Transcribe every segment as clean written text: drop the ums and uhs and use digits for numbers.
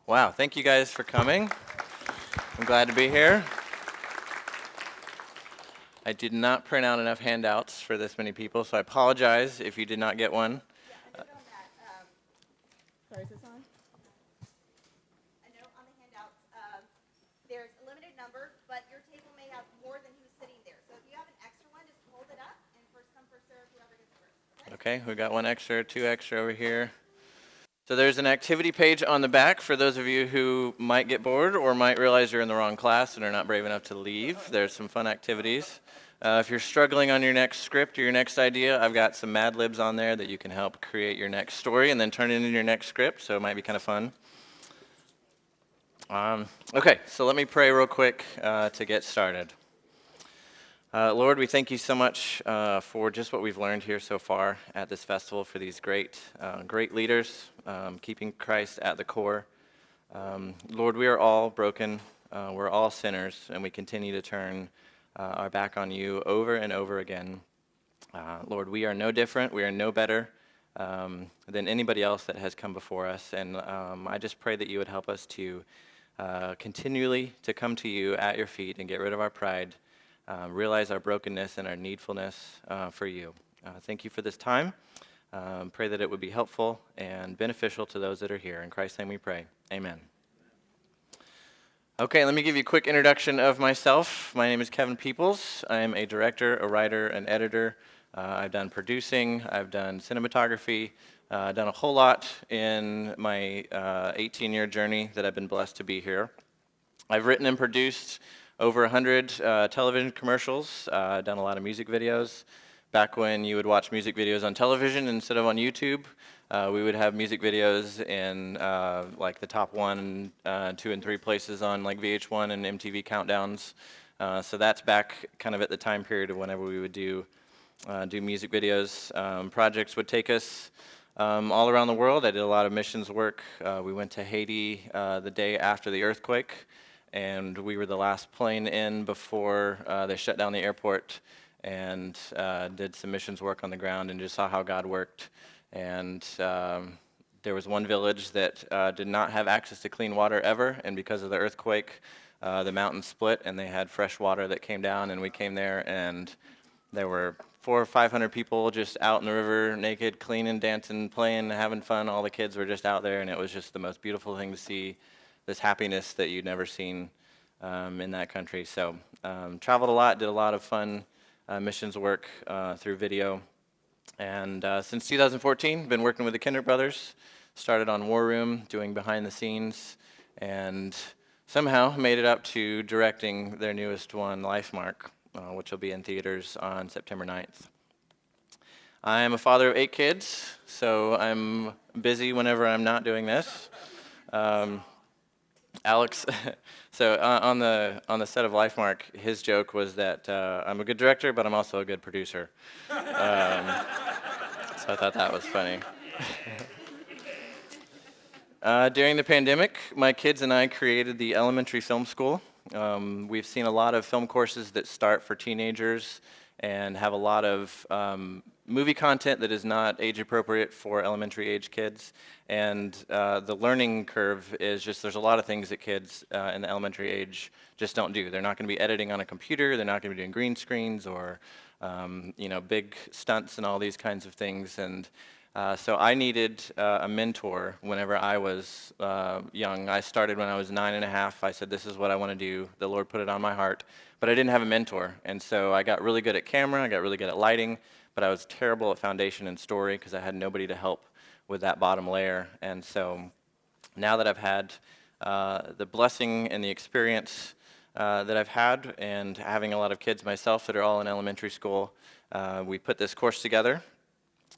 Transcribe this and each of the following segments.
Wow, thank you guys for coming. I'm glad to be here. I did not print out enough handouts for this many people, so I apologize if you did not get one. Yeah, a note on that. Sorry, is this on? A note on the handouts. There's a limited number, but your table may have more than who's sitting there. So if you have an extra one, just hold it up, and first come, first serve, whoever gets first. Okay, we got one extra, two extra over here. So there's an activity page on the back for those of you who might get bored or might realize you're in the wrong class and are not brave enough to leave. There's some fun activities. If you're struggling on your next script or your next idea, I've got some Mad Libs on there that you can help create your next story and then turn it into your next script, so it might be kind of fun. Okay, so let me pray real quick to get started. Lord, we thank you so much for just what we've learned here so far at this festival, for these great leaders, keeping Christ at the core. Lord, we are all broken, we're all sinners, and we continue to turn our back on you over and over again. Lord, we are no different, we are no better than anybody else that has come before us, and I just pray that you would help us to continually to come to you at your feet and get rid of our pride. Realize our brokenness and our needfulness for you. Thank you for this time. Pray that it would be helpful and beneficial to those that are here. In Christ's name we pray. Amen. Okay, let me give you a quick introduction of myself. My name is Kevin Peeples. I am a director, a writer, an editor. I've done producing. I've done cinematography. Done a whole lot in my 18-year journey that I've been blessed to be here. I've written and produced over 100 television commercials, done a lot of music videos. Back when you would watch music videos on television instead of on YouTube, we would have music videos in like the top 1, 2, and 3 places on like VH1 and MTV countdowns. So that's back kind of at the time period of whenever we would do music videos. Projects would take us all around the world. I did a lot of missions work. We went to Haiti the day after the earthquake, and we were the last plane in before they shut down the airport, and did some missions work on the ground and just saw how God worked. And there was one village that did not have access to clean water ever, and because of the earthquake, the mountain split and they had fresh water that came down, and we came there and there were 400 or 500 people just out in the river, naked, cleaning, dancing, playing, having fun. All the kids were just out there, and it was just the most beautiful thing to see, this happiness that you'd never seen in that country. So traveled a lot, did a lot of fun missions work through video. And since 2014, been working with the Kinder Brothers. Started on War Room, doing behind the scenes, and somehow made it up to directing their newest one, Lifemark, which will be in theaters on September 9th. I am a father of 8 kids, so I'm busy whenever I'm not doing this. Alex, so on the set of Lifemark, his joke was that I'm a good director, but I'm also a good producer. So I thought that was funny. During the pandemic, my kids and I created the elementary film school. We've seen a lot of film courses that start for teenagers and have a lot of movie content that is not age appropriate for elementary age kids. And the learning curve is just, there's a lot of things that kids in the elementary age just don't do. They're not going to be editing on a computer. They're not going to be doing green screens or big stunts and all these kinds of things. And so I needed a mentor whenever I was young. I started when I was 9 and a half. I said, this is what I want to do. The Lord put it on my heart. But I didn't have a mentor. And so I got really good at camera. I got really good at lighting. But I was terrible at foundation and story because I had nobody to help with that bottom layer. And so now that I've had the blessing and the experience that I've had, and having a lot of kids myself that are all in elementary school, we put this course together.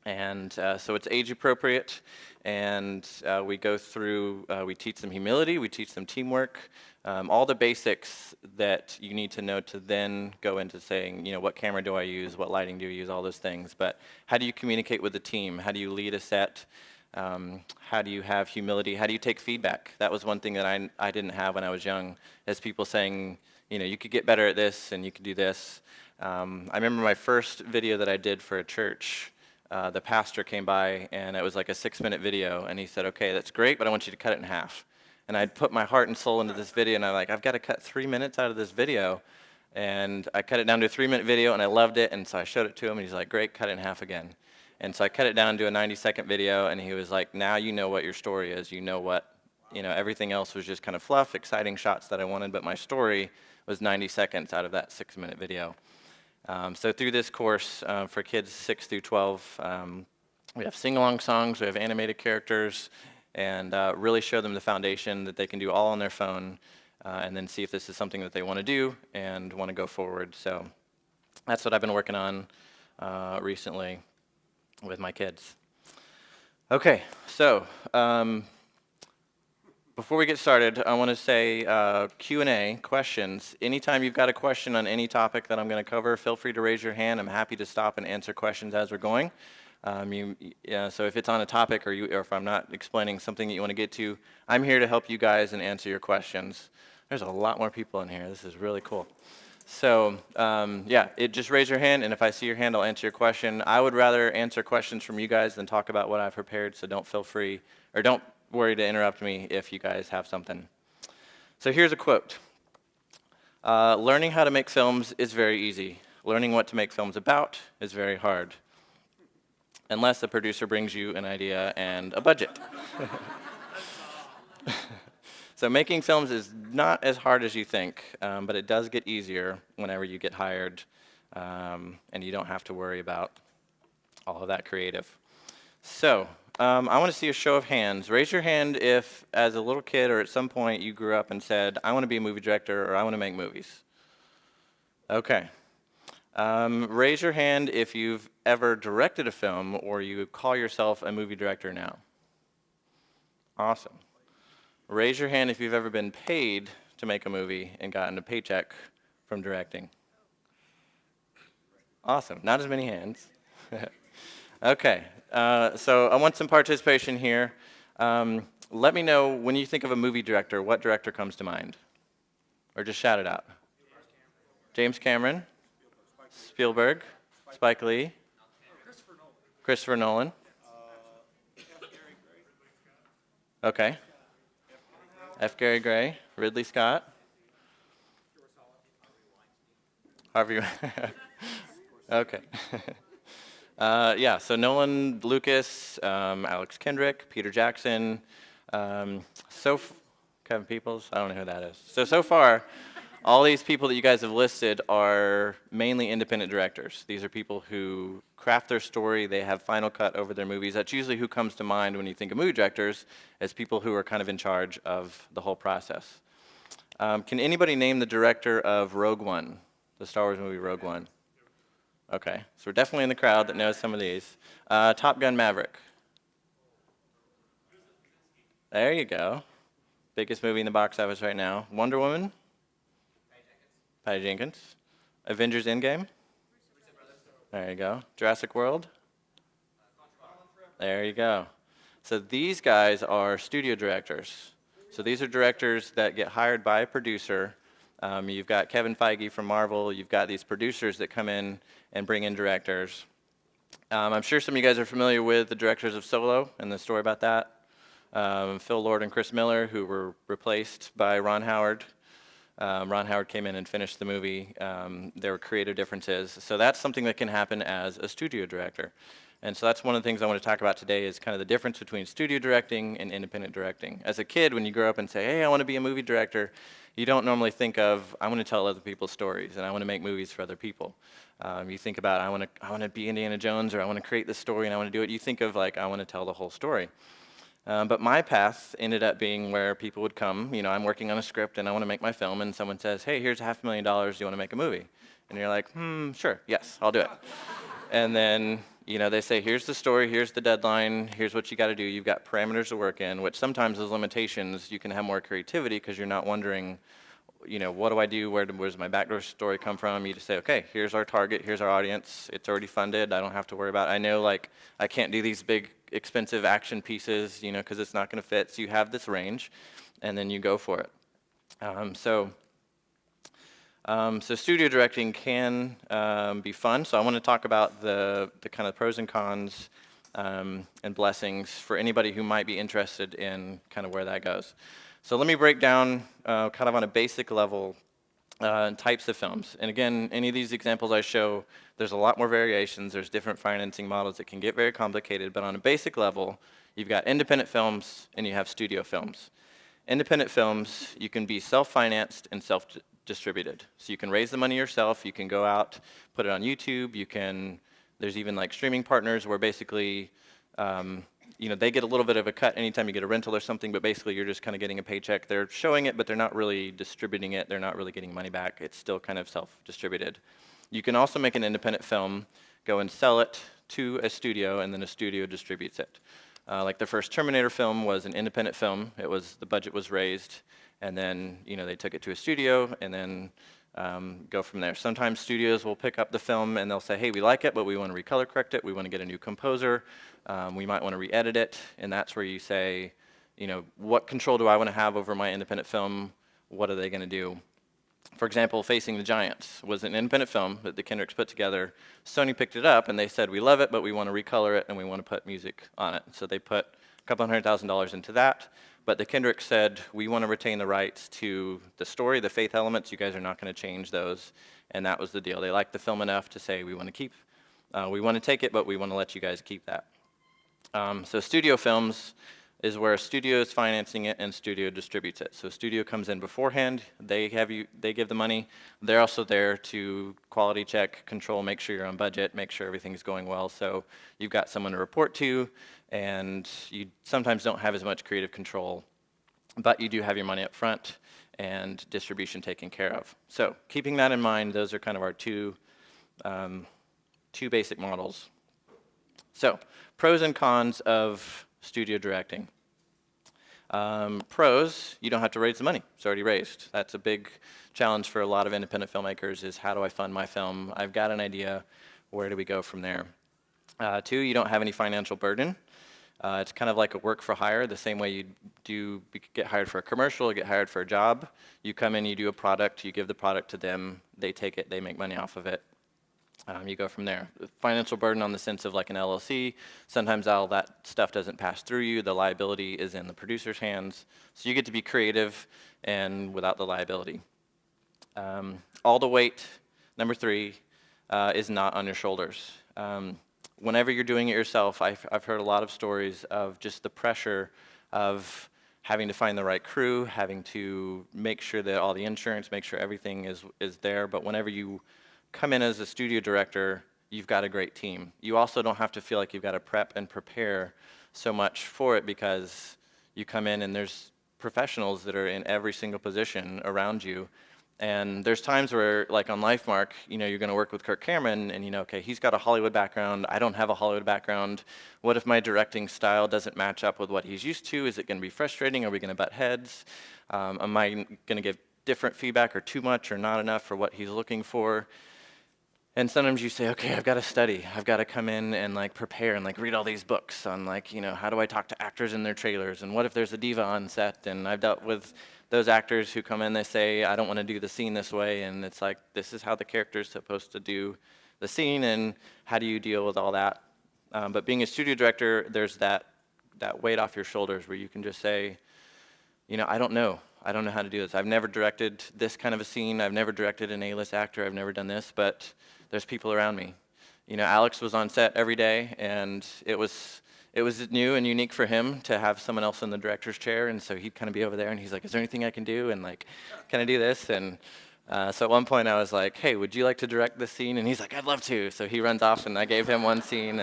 And so it's age appropriate, and we go through, we teach them humility, we teach them teamwork, all the basics that you need to know to then go into saying, what camera do I use, what lighting do you use, all those things. But how do you communicate with the team? How do you lead a set? How do you have humility? How do you take feedback? That was one thing that I didn't have when I was young, as people saying, you could get better at this and you could do this. I remember my first video that I did for a church. The pastor came by, and it was like a 6-minute video, and he said, okay, that's great, but I want you to cut it in half. and I'd put my heart and soul into this video, and I've got to cut 3 minutes out of this video. And I cut it down to a 3-minute video, and I loved it, and so I showed it to him, and he's like, great, cut it in half again. And so I cut it down to a 90-second video, and he was like, now you know what your story is. You know what, everything else was just kind of fluff, exciting shots that I wanted, but my story was 90 seconds out of that 6-minute video. So through this course for kids 6 through 12, we have sing-along songs, we have animated characters, and really show them the foundation that they can do all on their phone, and then see if this is something that they want to do and want to go forward. So that's what I've been working on recently with my kids. Okay, so before we get started, I want to say Q&A, questions. Anytime you've got a question on any topic that I'm going to cover, feel free to raise your hand. I'm happy to stop and answer questions as we're going. So if it's on a topic or if I'm not explaining something that you want to get to, I'm here to help you guys and answer your questions. There's a lot more people in here. This is really cool. So just raise your hand, and if I see your hand, I'll answer your question. I would rather answer questions from you guys than talk about what I've prepared, so don't worry to interrupt me if you guys have something. So here's a quote. Learning how to make films is very easy. Learning what to make films about is very hard. Unless the producer brings you an idea and a budget. So making films is not as hard as you think, but it does get easier whenever you get hired, and you don't have to worry about all of that creative. So I want to see a show of hands. Raise your hand if, as a little kid or at some point, you grew up and said, I want to be a movie director or I want to make movies. Okay. Raise your hand if you've ever directed a film or you call yourself a movie director now. Awesome. Raise your hand if you've ever been paid to make a movie and gotten a paycheck from directing. Awesome. Not as many hands. Okay. So I want some participation here. Let me know when you think of a movie director, what director comes to mind? Or just shout it out. James Cameron. Spielberg, Spike Lee, Christopher Nolan. Okay. F. Gary Gray, Ridley Scott. Harvey. Okay. So Nolan, Lucas, Alex Kendrick, Peter Jackson, Kevin Peeples. I don't know who that is. So far, all these people that you guys have listed are mainly independent directors. These are people who craft their story, they have final cut over their movies. That's usually who comes to mind when you think of movie directors, as people who are kind of in charge of the whole process. Can anybody name the director of Rogue One, the Star Wars movie Rogue One? Okay, so we're definitely in the crowd that knows some of these. Top Gun Maverick. There you go. Biggest movie in the box office right now. Wonder Woman. Patty Jenkins. Avengers Endgame. There you go. Jurassic World. There you go. So these guys are studio directors. So these are directors that get hired by a producer. You've got Kevin Feige from Marvel. You've got these producers that come in and bring in directors. I'm sure some of you guys are familiar with the directors of Solo and the story about that. Phil Lord and Chris Miller, who were replaced by Ron Howard. Ron Howard came in and finished the movie. There were creative differences. So that's something that can happen as a studio director. And so that's one of the things I want to talk about today is kind of the difference between studio directing and independent directing. As a kid, when you grow up and say, hey, I want to be a movie director, you don't normally think of, I want to tell other people's stories and I want to make movies for other people. You think about, I want to be Indiana Jones, or I want to create this story and I want to do it. You think of like, I want to tell the whole story. But my path ended up being where people would come, I'm working on a script and I want to make my film, and someone says, hey, here's $500,000, do you want to make a movie? And you're like, sure, yes, I'll do it. And then, they say, here's the story, here's the deadline, here's what you got to do. You've got parameters to work in, which sometimes those limitations, you can have more creativity because you're not wondering, what do I do? Where does my backdoor story come from? You just say, okay, here's our target, here's our audience. It's already funded. I don't have to worry about it. I know, I can't do these big, expensive action pieces, because it's not going to fit. So you have this range, and then you go for it. So studio directing can be fun. So I want to talk about the kind of pros and cons and blessings for anybody who might be interested in kind of where that goes. So let me break down kind of on a basic level types of films. And again, any of these examples I show, there's a lot more variations. There's different financing models that can get very complicated. But on a basic level, you've got independent films and you have studio films. Independent films, you can be self-financed and self-distributed. So you can raise the money yourself. You can go out, put it on YouTube. There's even like streaming partners where basically they get a little bit of a cut anytime you get a rental or something, but basically you're just kind of getting a paycheck. They're showing it, but they're not really distributing it. They're not really getting money back. It's still kind of self-distributed. You can also make an independent film, go and sell it to a studio, and then a studio distributes it. Like the first Terminator film was an independent film. The budget was raised, and then they took it to a studio, and then go from there. Sometimes studios will pick up the film and they'll say, hey, we like it, but we want to recolor correct it. We want to get a new composer. We might want to re-edit it. And that's where you say, what control do I want to have over my independent film? What are they going to do? For example, Facing the Giants was an independent film that the Kendricks put together. Sony picked it up and they said, we love it, but we want to recolor it and we want to put music on it. So they put a couple $100,000 into that. But the Kendricks said, we want to retain the rights to the story, the faith elements. You guys are not going to change those. And that was the deal. They liked the film enough to say, we want to take it, but we want to let you guys keep that. So studio films is where a studio is financing it and studio distributes it. So a studio comes in beforehand. They give the money. They're also there to quality check, control, make sure you're on budget, make sure everything's going well. So you've got someone to report to, and you sometimes don't have as much creative control, but you do have your money up front and distribution taken care of. So keeping that in mind, those are kind of our two basic models. So pros and cons of studio directing. Pros, you don't have to raise the money. It's already raised. That's a big challenge for a lot of independent filmmakers is how do I fund my film? I've got an idea. Where do we go from there? Two, you don't have any financial burden. It's kind of like a work for hire, the same way you get hired for a commercial, get hired for a job. You come in, you do a product, you give the product to them, they take it, they make money off of it. You go from there. Financial burden on the sense of like an LLC, sometimes all that stuff doesn't pass through you. The liability is in the producer's hands. So you get to be creative and without the liability. All the weight, number three, is not on your shoulders. Whenever you're doing it yourself, I've heard a lot of stories of just the pressure of having to find the right crew, having to make sure that all the insurance, make sure everything is there. But whenever you come in as a studio director, you've got a great team. You also don't have to feel like you've got to prep and prepare so much for it because you come in and there's professionals that are in every single position around you. And there's times where, like on Lifemark, you're going to work with Kirk Cameron, and okay, he's got a Hollywood background. I don't have a Hollywood background. What if my directing style doesn't match up with what he's used to? Is it going to be frustrating? Are we going to butt heads? Am I going to give different feedback or too much or not enough for what he's looking for? And sometimes you say, okay, I've got to study. I've got to come in and prepare and read all these books on how do I talk to actors in their trailers, and what if there's a diva on set? And I've dealt with those actors who come in, they say, I don't want to do the scene this way, and it's like, this is how the character's supposed to do the scene, and how do you deal with all that? But being a studio director, there's that weight off your shoulders where you can just say, I don't know how to do this. I've never directed this kind of a scene. I've never directed an A-list actor. I've never done this, but there's people around me. Alex was on set every day, and it was new and unique for him to have someone else in the director's chair, and so he'd kind of be over there, and he's like, is there anything I can do? And can I do this? And so at one point I was like, hey, would you like to direct this scene? And he's like, I'd love to. So he runs off, and I gave him one scene,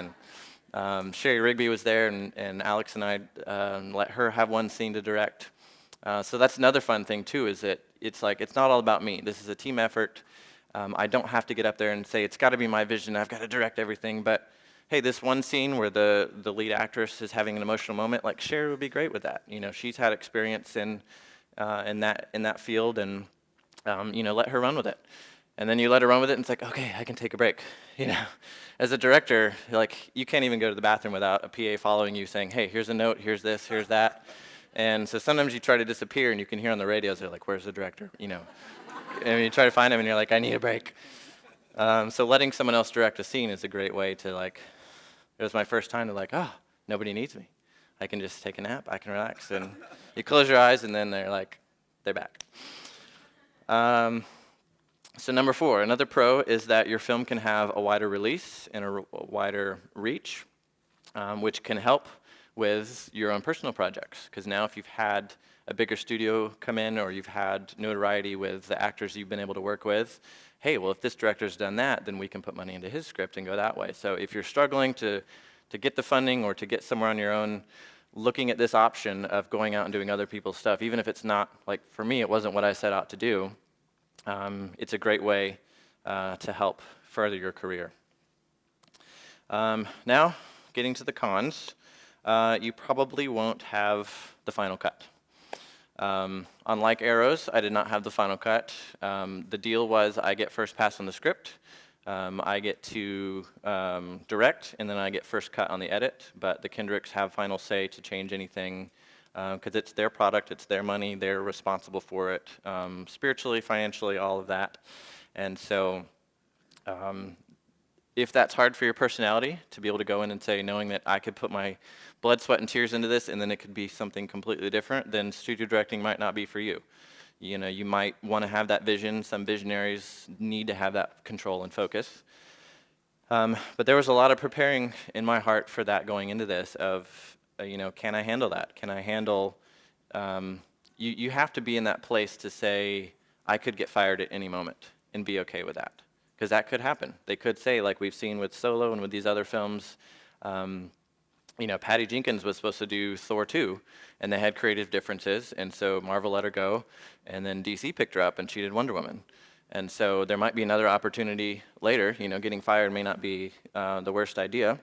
and Sherry Rigby was there, and Alex and I let her have one scene to direct. So that's another fun thing too, is that it's not all about me. This is a team effort. I don't have to get up there and say, it's got to be my vision, I've got to direct everything, but hey, this one scene where the lead actress is having an emotional moment, Sherry would be great with that. She's had experience in that field, and let her run with it. And then you let her run with it, and it's like, okay, I can take a break. As a director, you can't even go to the bathroom without a PA following you saying, hey, here's a note, here's this, here's that. And so sometimes you try to disappear, and you can hear on the radios, they're like, where's the director? And you try to find him, and you're like, I need a break. So letting someone else direct a scene is a great way to it was my first time to oh, nobody needs me. I can just take a nap, I can relax, and you close your eyes, and then they're back. So number 4, another pro is that your film can have a wider release and a wider reach, which can help with your own personal projects. Because now if you've had a bigger studio come in, or you've had notoriety with the actors you've been able to work with, hey, well, if this director's done that, then we can put money into his script and go that way. So if you're struggling to get the funding or to get somewhere on your own, looking at this option of going out and doing other people's stuff, even if it's not, like for me, it wasn't what I set out to do, it's a great way to help further your career. Now, getting to the cons, you probably won't have the final cut. Unlike Arrows, I did not have the final cut. The deal was I get first pass on the script, I get to direct, and then I get first cut on the edit, but the Kendricks have final say to change anything because it's their product, it's their money, they're responsible for it, spiritually, financially, all of that. And so if that's hard for your personality, to be able to go in and say, knowing that I could put my blood, sweat, and tears into this, and then it could be something completely different, then studio directing might not be for you. You know, you might want to have that vision. Some visionaries need to have that control and focus. But there was a lot of preparing in my heart for that going into this of, can I handle that? Can I handle, you have to be in that place to say, I could get fired at any moment and be okay with that. Because that could happen. They could say, like we've seen with Solo and with these other films, Patty Jenkins was supposed to do Thor 2, and they had creative differences, and so Marvel let her go, and then DC picked her up, and she did Wonder Woman. And so there might be another opportunity later. Getting fired may not be the worst idea,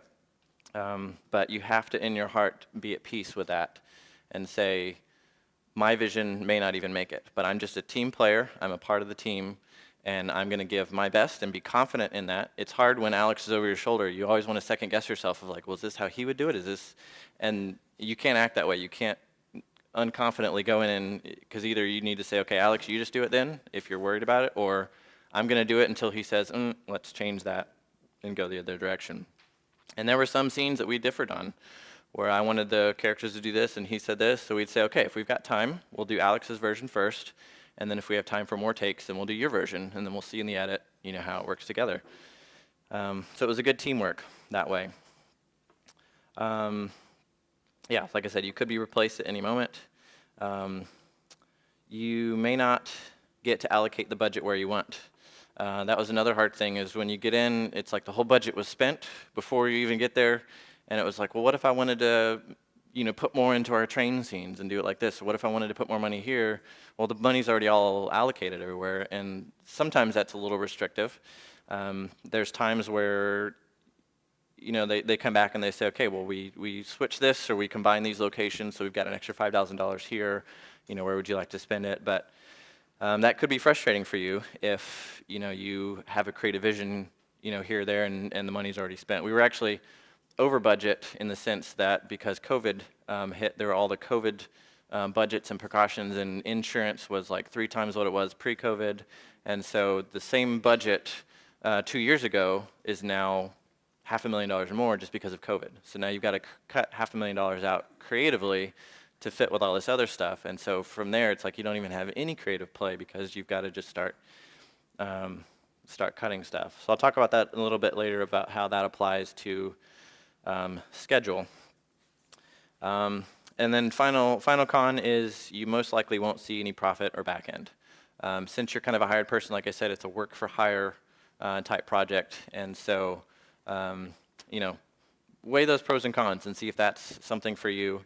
but you have to, in your heart, be at peace with that and say, my vision may not even make it, but I'm just a team player, I'm a part of the team, and I'm going to give my best and be confident in that. It's hard when Alex is over your shoulder. You always want to second guess yourself of like, well, is this how he would do it? Is this? And you can't act that way. You can't unconfidently go in and, because either you need to say, okay, Alex, you just do it then, if you're worried about it, or I'm going to do it until he says, let's change that and go the other direction. And there were some scenes that we differed on, where I wanted the characters to do this and he said this, so we'd say, okay, if we've got time, we'll do Alex's version first, and then if we have time for more takes, then we'll do your version, and then we'll see in the edit, how it works together. So it was a good teamwork that way. Yeah, like I said, you could be replaced at any moment. You may not get to allocate the budget where you want. That was another hard thing, is when you get in, it's like the whole budget was spent before you even get there, and it was like, well, what if I wanted to put more into our train scenes and do it like this? What if I wanted to put more money here? Well, the money's already all allocated everywhere, and sometimes that's a little restrictive. There's times where, they come back and they say, okay, well, we switch this, or we combine these locations, so we've got an extra $5,000 here. Where would you like to spend it? But that could be frustrating for you if, you have a creative vision, here or there, and the money's already spent. We were actually over budget in the sense that because COVID hit, there were all the COVID budgets and precautions, and insurance was like 3 times what it was pre-COVID. And so the same budget 2 years ago is now $500,000 more just because of COVID. So now you've got to cut $500,000 out creatively to fit with all this other stuff. And so from there, it's like you don't even have any creative play because you've got to just start cutting stuff. So I'll talk about that a little bit later, about how that applies to schedule. And then final con is you most likely won't see any profit or back end. Since you're kind of a hired person, like I said, it's a work for hire type project, and so weigh those pros and cons and see if that's something for you.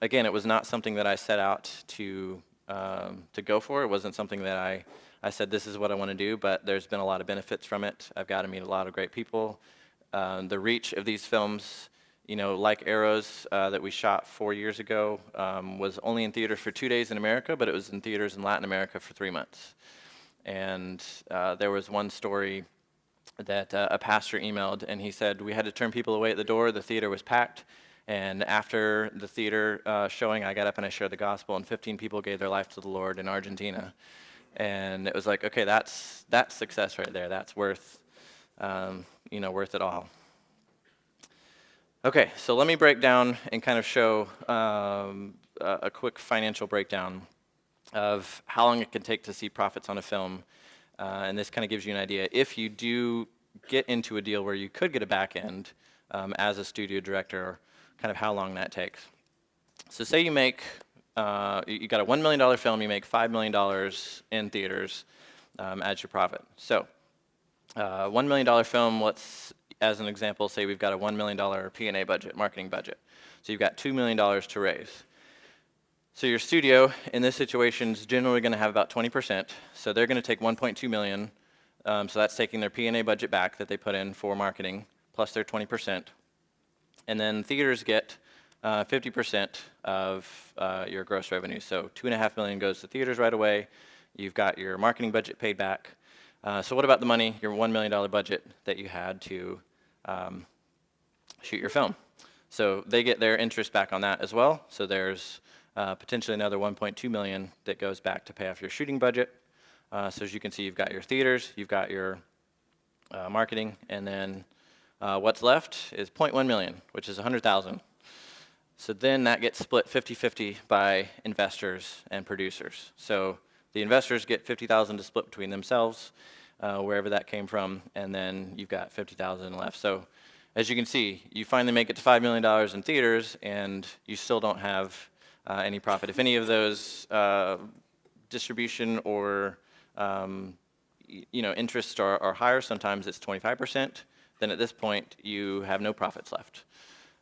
Again, it was not something that I set out to go for. It wasn't something that I said this is what I want to do, but there's been a lot of benefits from it. I've got to meet a lot of great people. The reach of these films, like Arrows that we shot 4 years ago, was only in theaters for 2 days in America, but it was in theaters in Latin America for 3 months. And there was one story that a pastor emailed, and he said, we had to turn people away at the door. The theater was packed. And after the theater showing, I got up and I shared the gospel, and 15 people gave their life to the Lord in Argentina. And it was like, okay, that's success right there. That's worth, worth it all. Okay, so let me break down and kind of show a quick financial breakdown of how long it can take to see profits on a film. And this kind of gives you an idea. If you do get into a deal where you could get a back end as a studio director, kind of how long that takes. So say you make, you got a $1 million film, you make $5 million in theaters as your profit. So $1 million film, let's, as an example, say we've got a $1 million P&A budget, marketing budget. So you've got $2 million to raise. So your studio, in this situation, is generally going to have about 20%. So they're going to take $1.2 million. So that's taking their P&A budget back that they put in for marketing, plus their 20%. And then theaters get 50% of your gross revenue. So $2.5 million goes to theaters right away. You've got your marketing budget paid back. So what about the money, your $1 million budget that you had to shoot your film? So they get their interest back on that as well. So there's potentially another $1.2 million that goes back to pay off your shooting budget. So as you can see, you've got your theaters, you've got your marketing, and then what's left is $0.1 million, which is $100,000. So then that gets split 50-50 by investors and producers. So the investors get $50,000 to split between themselves, wherever that came from, and then you've got $50,000 left. So as you can see, you finally make it to $5 million in theaters, and you still don't have any profit. If any of those distribution or interests are higher, sometimes it's 25%, then at this point you have no profits left.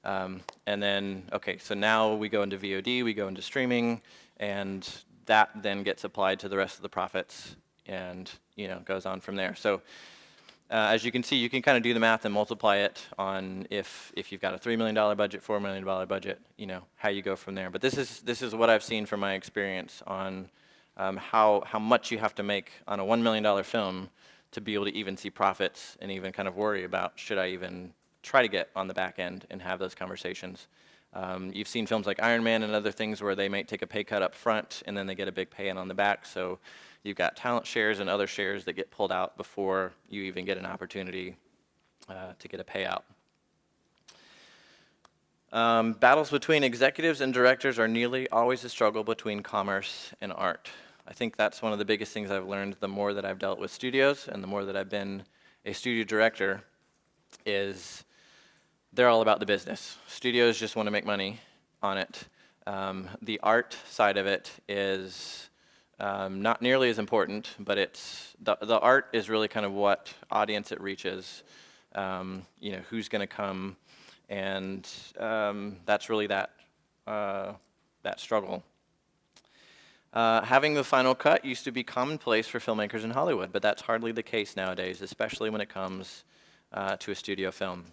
And then, okay, so now we go into VOD, we go into streaming, and that then gets applied to the rest of the profits and goes on from there. So as you can see, you can kind of do the math and multiply it on if you've got a $3 million budget, $4 million budget, how you go from there. But this is what I've seen from my experience on how much you have to make on a $1 million film to be able to even see profits and even kind of worry about, should I even try to get on the back end and have those conversations. You've seen films like Iron Man and other things where they might take a pay cut up front and then they get a big pay-in on the back. So you've got talent shares and other shares that get pulled out before you even get an opportunity to get a payout. Battles between executives and directors are nearly always a struggle between commerce and art. I think that's one of the biggest things I've learned the more that I've dealt with studios and the more that I've been a studio director is they're all about the business. Studios just want to make money on it. The art side of it is not nearly as important, but it's the art is really kind of what audience it reaches. Who's going to come, and that's really that struggle. Having the final cut used to be commonplace for filmmakers in Hollywood, but that's hardly the case nowadays, especially when it comes to a studio film.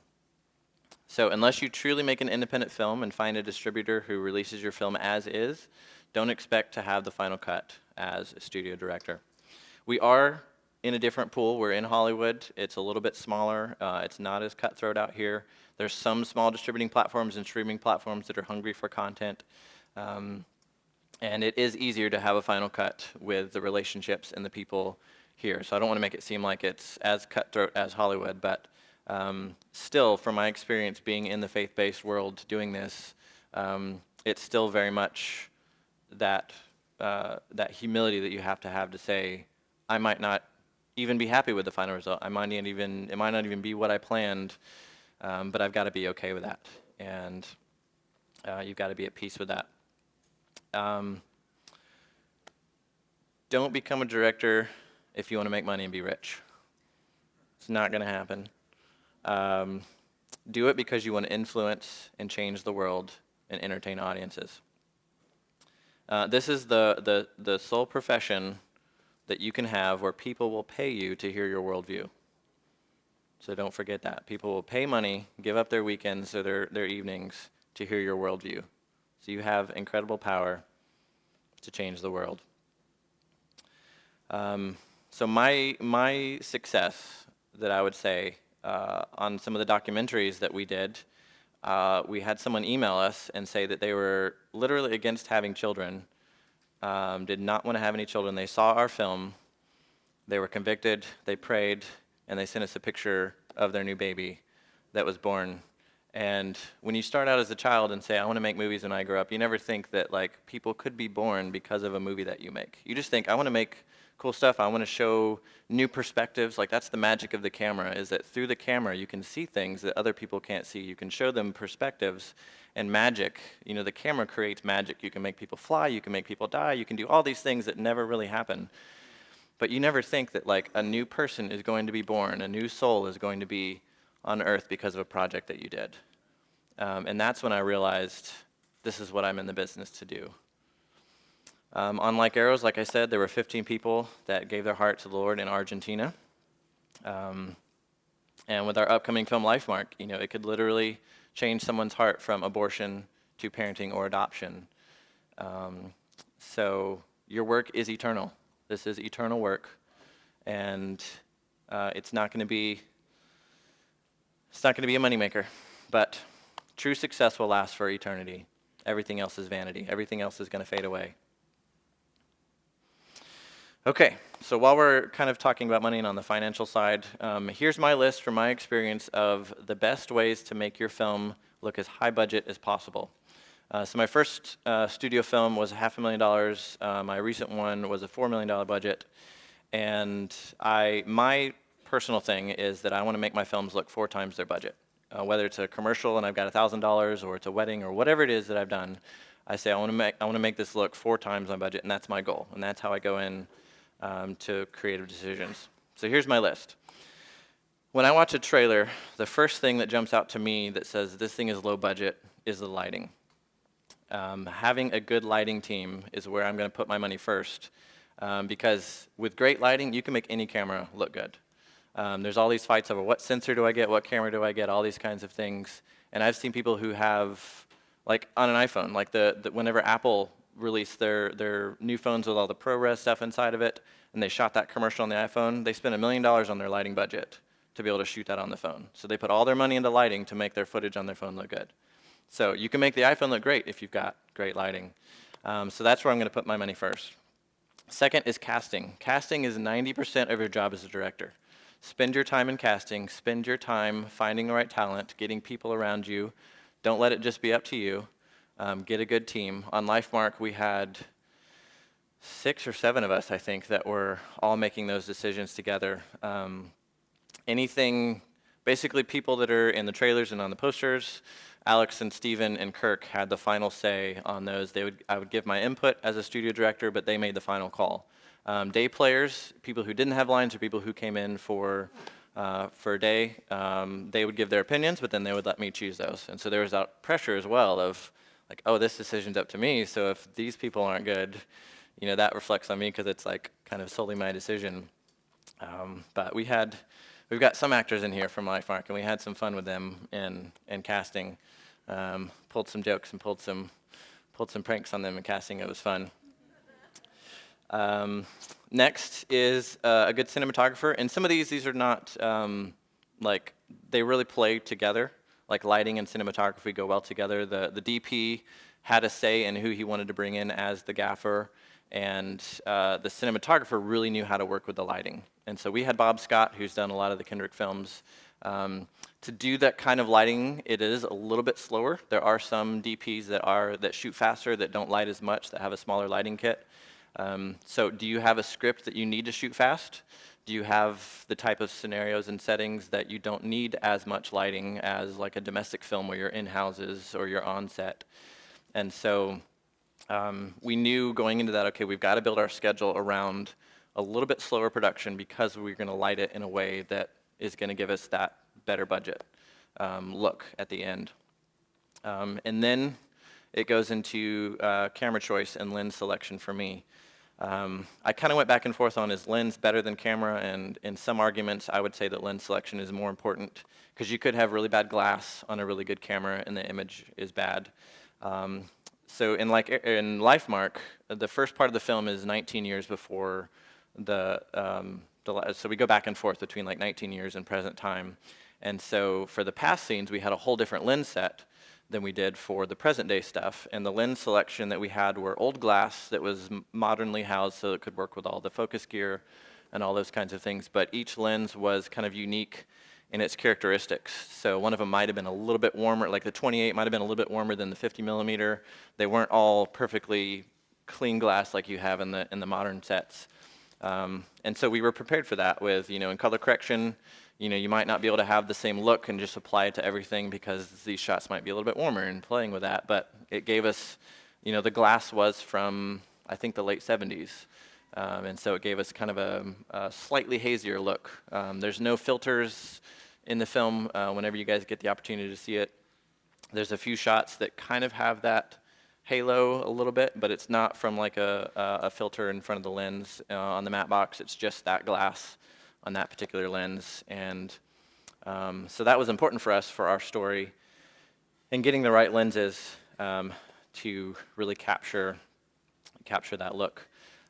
So unless you truly make an independent film and find a distributor who releases your film as is, don't expect to have the final cut as a studio director. We are in a different pool. We're in Hollywood. It's a little bit smaller. It's not as cutthroat out here. There's some small distributing platforms and streaming platforms that are hungry for content. And it is easier to have a final cut with the relationships and the people here. So I don't want to make it seem like it's as cutthroat as Hollywood, but still, from my experience being in the faith-based world doing this, it's still very much that humility that you have to say, I might not even be happy with the final result. It might not even be what I planned, but I've got to be okay with that, and you've got to be at peace with that. Don't become a director if you want to make money and be rich. It's not going to happen. Do it because you want to influence and change the world and entertain audiences. This is the sole profession that you can have where people will pay you to hear your worldview. So don't forget that. People will pay money, give up their weekends or their evenings to hear your worldview. So you have incredible power to change the world. So my success that I would say on some of the documentaries that we did, we had someone email us and say that they were literally against having children, did not want to have any children. They saw our film, they were convicted, they prayed, and they sent us a picture of their new baby that was born. And when you start out as a child and say, I want to make movies when I grow up, you never think that like people could be born because of a movie that you make. You just think, I want to make cool stuff. I want to show new perspectives. Like that's the magic of the camera, is that through the camera you can see things that other people can't see. You can show them perspectives and magic. You know, the camera creates magic. You can make people fly, you can make people die, you can do all these things that never really happen. But you never think that like a new person is going to be born, a new soul is going to be on earth because of a project that you did. And that's when I realized this is what I'm in the business to do. On Like Arrows, like I said, there were 15 people that gave their heart to the Lord in Argentina. And with our upcoming film Lifemark, you know, it could literally change someone's heart from abortion to parenting or adoption. So your work is eternal. This is eternal work, and it's not going to be a moneymaker, but true success will last for eternity. Everything else is vanity. Everything else is going to fade away. Okay, so while we're kind of talking about money and on the financial side, here's my list from my experience of the best ways to make your film look as high budget as possible. So my first studio film was $500,000. My recent one was a $4 million budget. And my personal thing is that I want to make my films look 4 times their budget. Whether it's a commercial and I've got $1,000, or it's a wedding, or whatever it is that I've done, I say I want to make this look 4 times my budget, and that's my goal. And that's how I go in to creative decisions. So here's my list. When I watch a trailer, the first thing that jumps out to me that says this thing is low budget is the lighting. Having a good lighting team is where I'm going to put my money first, because with great lighting, you can make any camera look good. There's all these fights over what sensor do I get, what camera do I get, all these kinds of things. And I've seen people who have, like on an iPhone, like whenever Apple released their new phones with all the ProRes stuff inside of it, and they shot that commercial on the iPhone, they spent $1 million on their lighting budget to be able to shoot that on the phone. So they put all their money into lighting to make their footage on their phone look good. So you can make the iPhone look great if you've got great lighting. So that's where I'm going to put my money first. Second is casting. Casting is 90% of your job as a director. Spend your time in casting. Spend your time finding the right talent, getting people around you. Don't let it just be up to you. Get a good team. On Lifemark, we had 6 or 7 of us, I think, that were all making those decisions together. Basically people that are in the trailers and on the posters, Alex and Steven and Kirk had the final say on those. I would give my input as a studio director, but they made the final call. Day players, people who didn't have lines or people who came in for a day, they would give their opinions, but then they would let me choose those. And so there was that pressure as well of like, oh, this decision's up to me, so if these people aren't good, you know, that reflects on me because it's like kind of solely my decision. But we've got some actors in here from Lifemark, and we had some fun with them in casting. Pulled some jokes and pulled some pranks on them in casting. It was fun. Next is a good cinematographer, and some of these are not like they really play together. Like lighting and cinematography go well together. The DP had a say in who he wanted to bring in as the gaffer, and the cinematographer really knew how to work with the lighting. And so we had Bob Scott, who's done a lot of the Kendrick films. To do that kind of lighting, it is a little bit slower. There are some DPs that shoot faster, that don't light as much, that have a smaller lighting kit. So do you have a script that you need to shoot fast? Do you have the type of scenarios and settings that you don't need as much lighting as like a domestic film where you're in houses or you're on set? And so we knew going into that, okay, we've got to build our schedule around a little bit slower production because we're going to light it in a way that is going to give us that better budget look at the end. And then it goes into camera choice and lens selection for me. I kind of went back and forth on, is lens better than camera? And in some arguments, I would say that lens selection is more important because you could have really bad glass on a really good camera and the image is bad. So in Lifemark, the first part of the film is 19 years before so we go back and forth between like 19 years and present time. And so for the past scenes, we had a whole different lens set than we did for the present day stuff. And the lens selection that we had were old glass that was modernly housed so it could work with all the focus gear and all those kinds of things. But each lens was kind of unique in its characteristics. So one of them might have been a little bit warmer, like the 28 might have been a little bit warmer than the 50 millimeter. They weren't all perfectly clean glass like you have in the modern sets. And so we were prepared for that with, in color correction, you might not be able to have the same look and just apply it to everything because these shots might be a little bit warmer and playing with that. But it gave us, the glass was from, I think, the late 70s. And so it gave us kind of a slightly hazier look. There's no filters in the film whenever you guys get the opportunity to see it. There's a few shots that kind of have that halo a little bit, but it's not from like a filter in front of the lens on the matte box. It's just that glass on that particular lens. And so that was important for us for our story and getting the right lenses to really capture that look.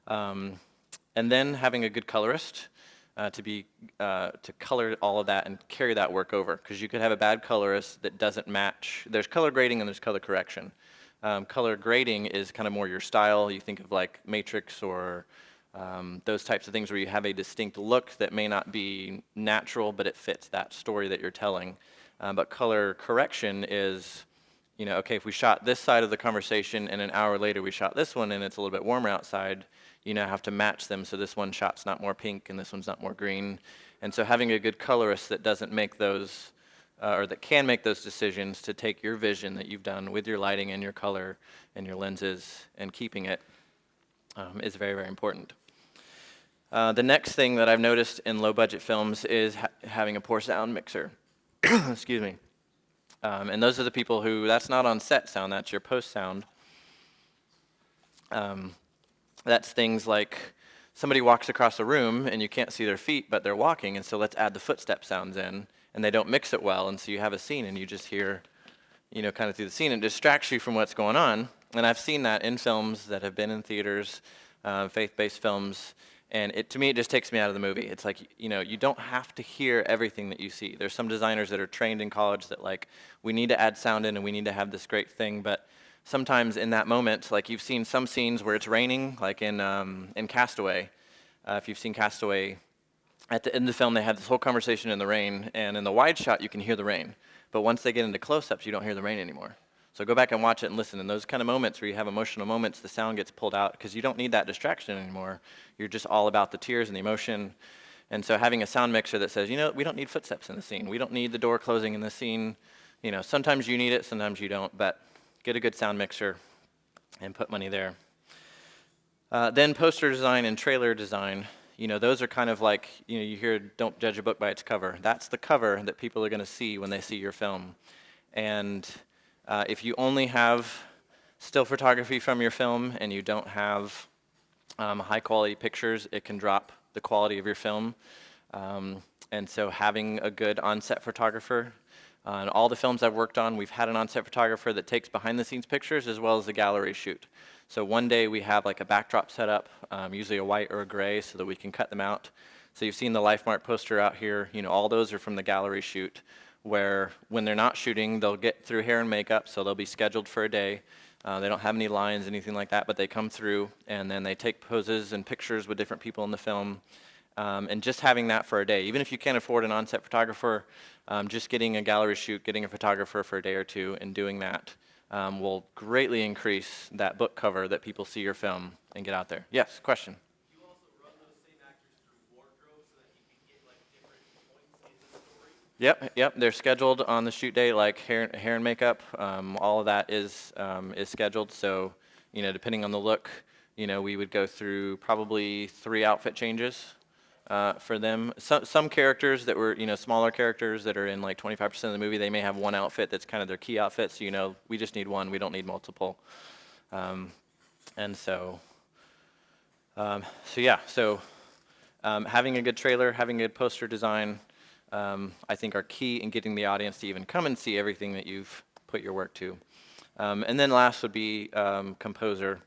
And then having a good colorist to color all of that and carry that work over, because you could have a bad colorist that doesn't match. There's color grading and there's color correction. Color grading is kind of more your style. You think of like Matrix or those types of things where you have a distinct look that may not be natural, but it fits that story that you're telling. But color correction is, okay, if we shot this side of the conversation and an hour later we shot this one and it's a little bit warmer outside, you now have to match them so this one shot's not more pink and this one's not more green. And so having a good colorist that doesn't make those, or that can make those decisions to take your vision that you've done with your lighting and your color and your lenses and keeping it is very, very important. The next thing that I've noticed in low-budget films is having a poor sound mixer. Excuse me. And those are the people who, that's not on set sound, that's your post sound. That's things like somebody walks across a room and you can't see their feet, but they're walking, and so let's add the footstep sounds in, and they don't mix it well, and so you have a scene and you just hear, kind of through the scene, and it distracts you from what's going on. And I've seen that in films that have been in theaters, faith-based films, and to me, it just takes me out of the movie. It's like, you don't have to hear everything that you see. There's some designers that are trained in college that we need to add sound in and we need to have this great thing, but sometimes in that moment, like you've seen some scenes where it's raining, like in Castaway. If you've seen Castaway, at the end of the film, they had this whole conversation in the rain, and in the wide shot, you can hear the rain. But once they get into close-ups, you don't hear the rain anymore. So go back and watch it and listen. In those kind of moments where you have emotional moments, the sound gets pulled out because you don't need that distraction anymore. You're just all about the tears and the emotion. And so having a sound mixer that says, we don't need footsteps in the scene. We don't need the door closing in the scene. Sometimes you need it, sometimes you don't. But get a good sound mixer and put money there. Then poster design and trailer design. Those are kind of like, you hear, don't judge a book by its cover. That's the cover that people are going to see when they see your film. And if you only have still photography from your film and you don't have high quality pictures, it can drop the quality of your film. And so having a good on-set photographer, on all the films I've worked on, we've had an on-set photographer that takes behind-the-scenes pictures as well as a gallery shoot. So one day we have like a backdrop set up, usually a white or a gray, so that we can cut them out. So you've seen the Lifemark poster out here. All those are from the gallery shoot, where when they're not shooting, they'll get through hair and makeup, so they'll be scheduled for a day. They don't have any lines, anything like that, but they come through, and then they take poses and pictures with different people in the film. And just having that for a day, even if you can't afford an on-set photographer, just getting a gallery shoot, getting a photographer for a day or two, and doing that will greatly increase that book cover that people see your film and get out there. Yes, question? Do you also run those same actors through wardrobe so that you can get different points in the story? Yep. They're scheduled on the shoot day, like hair and makeup. All of that is scheduled. So, depending on the look, we would go through probably 3 outfit changes for them. Some characters that were, smaller characters that are in like 25% of the movie, they may have one outfit that's kind of their key outfit. So, we just need one. We don't need multiple. Having a good trailer, having a good poster design, I think are key in getting the audience to even come and see everything that you've put your work to. And then last would be composer,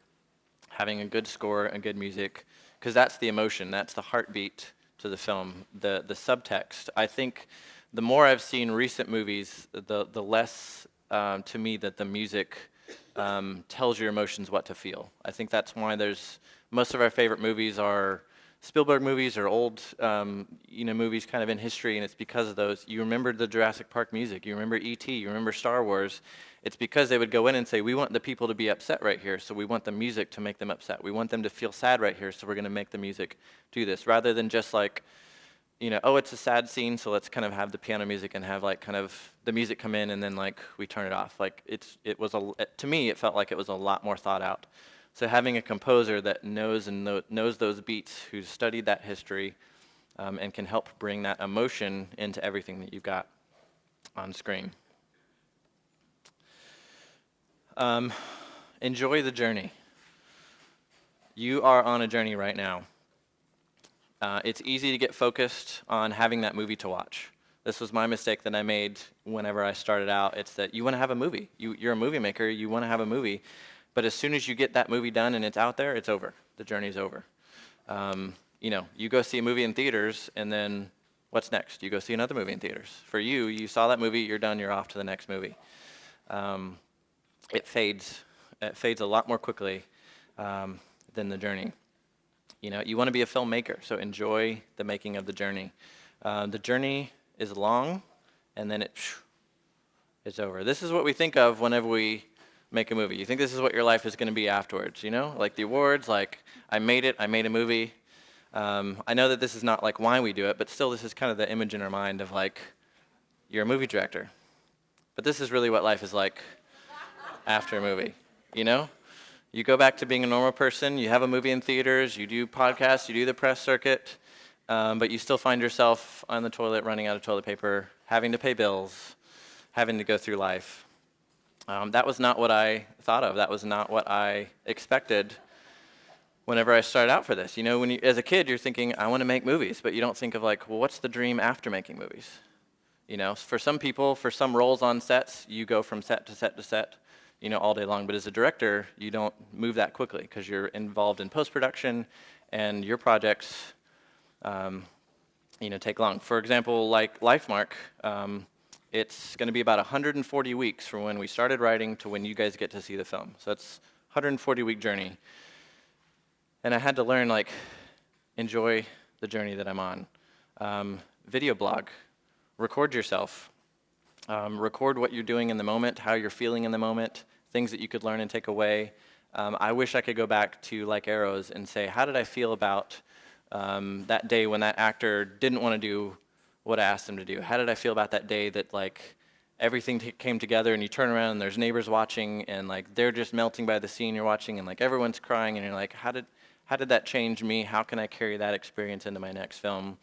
having a good score and good music, because that's the emotion, that's the heartbeat to the film, the subtext. I think the more I've seen recent movies, the less to me that the music tells your emotions what to feel. I think that's why most of our favorite movies are Spielberg movies or old, movies kind of in history, and it's because of those. You remember the Jurassic Park music, you remember E.T., you remember Star Wars. It's because they would go in and say, we want the people to be upset right here, so we want the music to make them upset. We want them to feel sad right here, so we're going to make the music do this, rather than just like, oh, it's a sad scene, so let's kind of have the piano music and have like kind of the music come in and then like we turn it off. Like to me, it felt like it was a lot more thought out. So having a composer that knows those beats, who's studied that history, and can help bring that emotion into everything that you've got on screen. Enjoy the journey. You are on a journey right now. It's easy to get focused on having that movie to watch. This was my mistake that I made whenever I started out. It's that you want to have a movie. You're a movie maker, you want to have a movie. But as soon as you get that movie done and it's out there, it's over. The journey's over. You go see a movie in theaters, and then what's next? You go see another movie in theaters. For you, you saw that movie, you're done, you're off to the next movie. It fades. It fades a lot more quickly than the journey. You want to be a filmmaker, so enjoy the making of the journey. The journey is long, and then it's over. This is what we think of whenever we make a movie. You think this is what your life is going to be afterwards, Like the awards, like, I made it, I made a movie. I know that this is not like why we do it, but still this is kind of the image in our mind of like, you're a movie director. But this is really what life is like after a movie, You go back to being a normal person, you have a movie in theaters, you do podcasts, you do the press circuit, but you still find yourself on the toilet running out of toilet paper, having to pay bills, having to go through life. That was not what I thought of. That was not what I expected whenever I started out for this. As a kid, you're thinking, I want to make movies, but you don't think of like, well, what's the dream after making movies? For some people, for some roles on sets, you go from set to set to set, all day long. But as a director, you don't move that quickly because you're involved in post-production and your projects, take long. For example, like Lifemark, it's going to be about 140 weeks from when we started writing to when you guys get to see the film. So it's a 140-week journey. And I had to learn, enjoy the journey that I'm on. Video blog. Record yourself. Record what you're doing in the moment, how you're feeling in the moment, things that you could learn and take away. I wish I could go back to Like Arrows and say, how did I feel about that day when that actor didn't want to do what I asked him to do? How did I feel about that day that everything came together and you turn around and there's neighbors watching and they're just melting by the scene you're watching and everyone's crying and you're like, how did that change me? How can I carry that experience into my next film?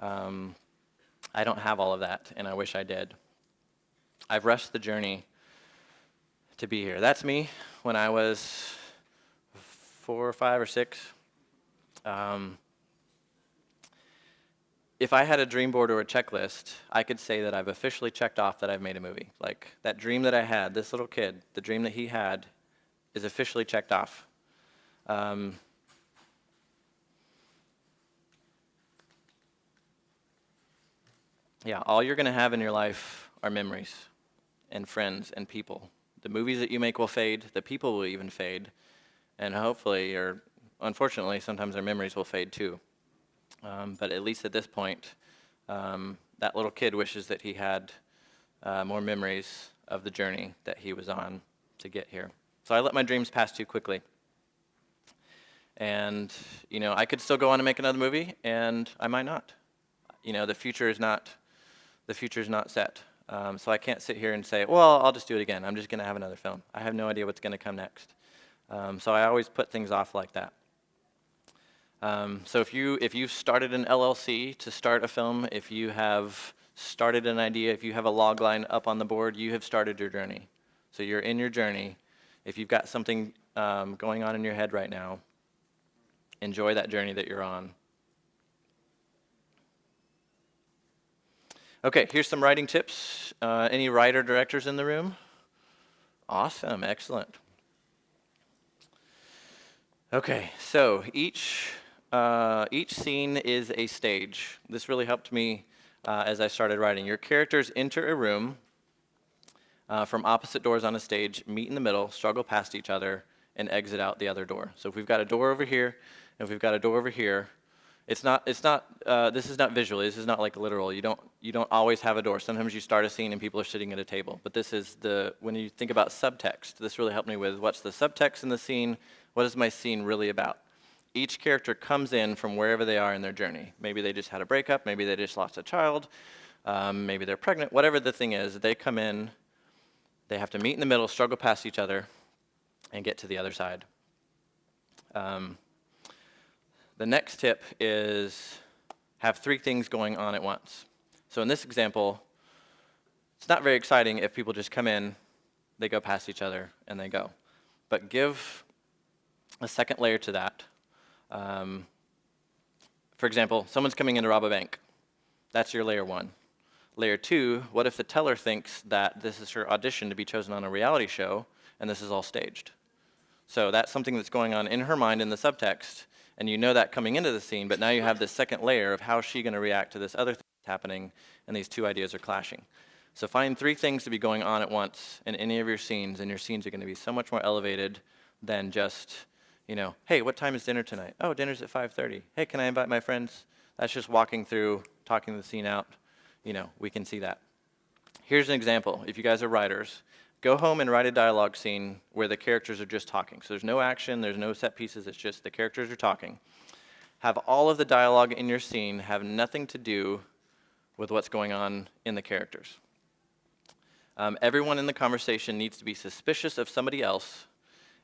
I don't have all of that, and I wish I did. I've rushed the journey to be here. That's me when I was 4 or 5 or 6. If I had a dream board or a checklist, I could say that I've officially checked off that I've made a movie. That dream that I had, this little kid, the dream that he had, is officially checked off. All you're going to have in your life are memories and friends and people. The movies that you make will fade, the people will even fade, and hopefully, or unfortunately, sometimes our memories will fade too. But at least at this point, that little kid wishes that he had more memories of the journey that he was on to get here. So I let my dreams pass too quickly. And, I could still go on and make another movie, and I might not. The future is not set. So I can't sit here and say, well, I'll just do it again. I'm just going to have another film. I have no idea what's going to come next. So I always put things off like that. So if you've started an LLC to start a film, if you have started an idea, if you have a log line up on the board, you have started your journey. So you're in your journey. If you've got something going on in your head right now, enjoy that journey that you're on. Okay, here's some writing tips. Any writer-directors in the room? Awesome, excellent. Okay, so each scene is a stage. This really helped me as I started writing. Your characters enter a room from opposite doors on a stage, meet in the middle, struggle past each other, and exit out the other door. So if we've got a door over here, and if we've got a door over here, This is not visual. This is not like literal. You don't always have a door. Sometimes you start a scene and people are sitting at a table. But this is when you think about subtext, this really helped me with what's the subtext in the scene? What is my scene really about? Each character comes in from wherever they are in their journey. Maybe they just had a breakup. Maybe they just lost a child. Maybe they're pregnant. Whatever the thing is, they come in. They have to meet in the middle, struggle past each other, and get to the other side. The next tip is have 3 things going on at once. So in this example, it's not very exciting if people just come in, they go past each other, and they go. But give a second layer to that. For example, someone's coming in to rob a bank. That's your layer 1. Layer 2, what if the teller thinks that this is her audition to be chosen on a reality show, and this is all staged? So that's something that's going on in her mind in the subtext, and you know that coming into the scene, but now you have this second layer of how is she going to react to this other thing that's happening, and these 2 ideas are clashing. So find 3 things to be going on at once in any of your scenes, and your scenes are going to be so much more elevated than just, hey, what time is dinner tonight? Oh, dinner's at 5:30. Hey, can I invite my friends? That's just walking through, talking the scene out. We can see that. Here's an example. If you guys are writers, go home and write a dialogue scene where the characters are just talking. So there's no action, there's no set pieces, it's just the characters are talking. Have all of the dialogue in your scene have nothing to do with what's going on in the characters. Everyone in the conversation needs to be suspicious of somebody else,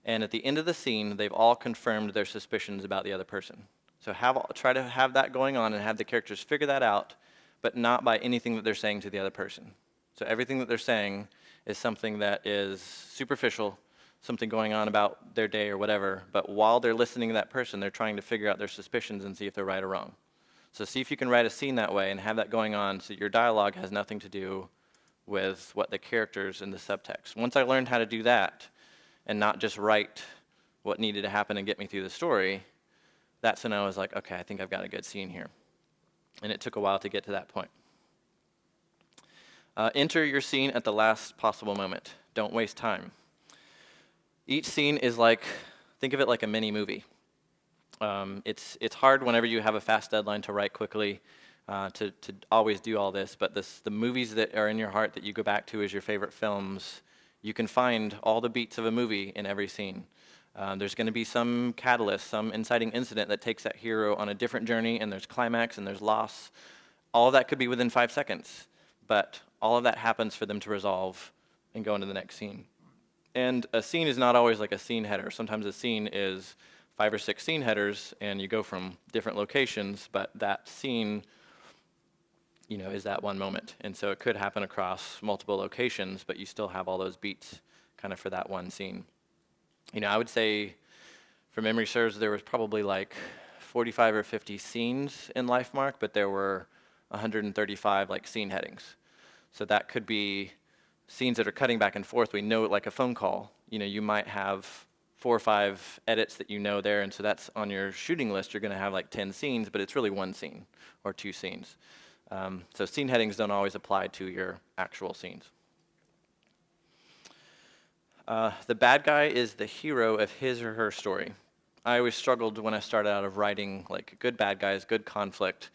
and at the end of the scene, they've all confirmed their suspicions about the other person. So try to have that going on and have the characters figure that out, but not by anything that they're saying to the other person. So everything that they're saying is something that is superficial, something going on about their day or whatever, but while they're listening to that person, they're trying to figure out their suspicions and see if they're right or wrong. So see if you can write a scene that way and have that going on so your dialogue has nothing to do with what the characters in the subtext. Once I learned how to do that and not just write what needed to happen and get me through the story, that's when I was like, okay, I think I've got a good scene here. And it took a while to get to that point. Enter your scene at the last possible moment. Don't waste time. Each scene is think of it like a mini movie. It's hard whenever you have a fast deadline to write quickly, to always do all this, but the movies that are in your heart that you go back to as your favorite films, you can find all the beats of a movie in every scene. There's going to be some catalyst, some inciting incident that takes that hero on a different journey, and there's climax and there's loss. All of that could be within 5 seconds, but all of that happens for them to resolve and go into the next scene. And a scene is not always like a scene header. Sometimes a scene is 5 or 6 scene headers, and you go from different locations, but that scene, is that one moment. And so it could happen across multiple locations, but you still have all those beats kind of for that one scene. I would say, for memory serves, there was probably 45 or 50 scenes in Lifemark, but there were 135 scene headings. So that could be scenes that are cutting back and forth. We know like a phone call, you might have 4 or 5 edits that there, and so that's on your shooting list. You're going to have 10 scenes, but it's really 1 scene or 2 scenes. So scene headings don't always apply to your actual scenes. The bad guy is the hero of his or her story. I always struggled when I started out of writing good bad guys, good conflict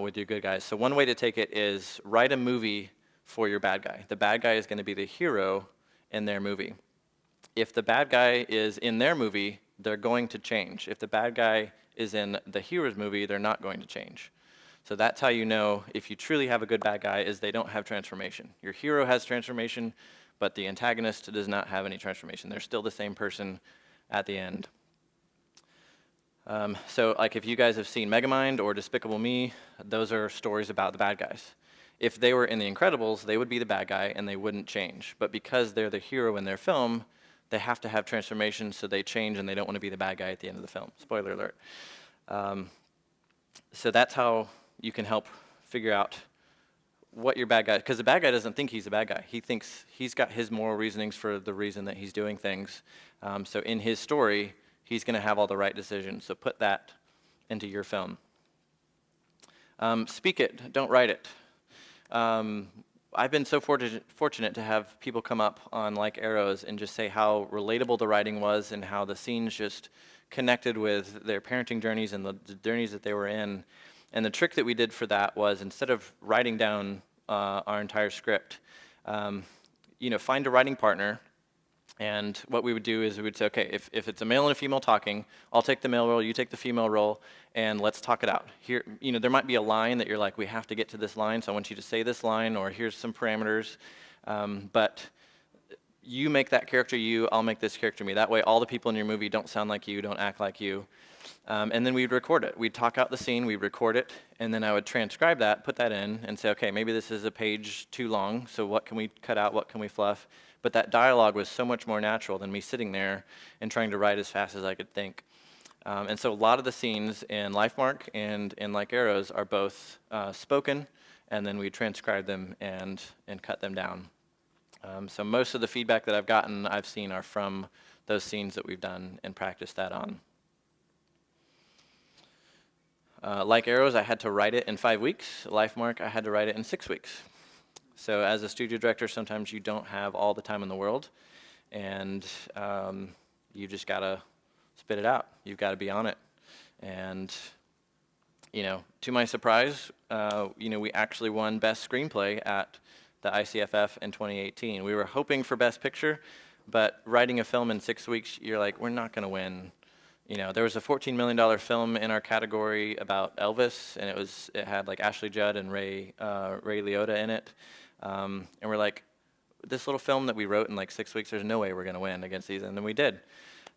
with your good guys. So one way to take it is write a movie for your bad guy. The bad guy is going to be the hero in their movie. If the bad guy is in their movie, they're going to change. If the bad guy is in the hero's movie, they're not going to change. So that's how you know if you truly have a good bad guy is they don't have transformation. Your hero has transformation, but the antagonist does not have any transformation. They're still the same person at the end. So if you guys have seen Megamind or Despicable Me, those are stories about the bad guys. If they were in The Incredibles, they would be the bad guy and they wouldn't change. But because they're the hero in their film, they have to have transformation, so they change and they don't want to be the bad guy at the end of the film. Spoiler alert. So that's how you can help figure out what your bad guy, because the bad guy doesn't think he's a bad guy. He thinks he's got his moral reasonings for the reason that he's doing things. So in his story, he's going to have all the right decisions. So put that into your film. Speak it, don't write it. I've been so fortunate to have people come up on Like Arrows and just say how relatable the writing was and how the scenes just connected with their parenting journeys and the journeys that they were in. And the trick that we did for that was, instead of writing down our entire script, find a writing partner. And what we would do is we would say, okay, if it's a male and a female talking, I'll take the male role, you take the female role, and let's talk it out. Here, there might be a line that you're like, we have to get to this line, so I want you to say this line, or here's some parameters. But you make that character you, I'll make this character me. That way all the people in your movie don't sound like you, don't act like you. And then we'd record it. We'd talk out the scene, we'd record it, and then I would transcribe that, put that in, and say, okay, maybe this is a page too long, so what can we cut out, what can we fluff? But that dialogue was so much more natural than me sitting there and trying to write as fast as I could think. And so a lot of the scenes in Lifemark and in Like Arrows are both spoken, and then we transcribe them and cut them down. So most of the feedback that I've seen are from those scenes that we've done and practiced that on. Like Arrows, I had to write it in 5 weeks. Lifemark, I had to write it in 6 weeks. So as a studio director, sometimes you don't have all the time in the world, and you just got to spit it out. You've got to be on it. And, to my surprise, we actually won Best Screenplay at the ICFF in 2018. We were hoping for Best Picture, but writing a film in 6 weeks, you're like, we're not going to win. There was a $14 million film in our category about Elvis, and it had like Ashley Judd and Ray Liotta in it. And we're like, this little film that we wrote in like 6 weeks, there's no way we're going to win against these, and then we did.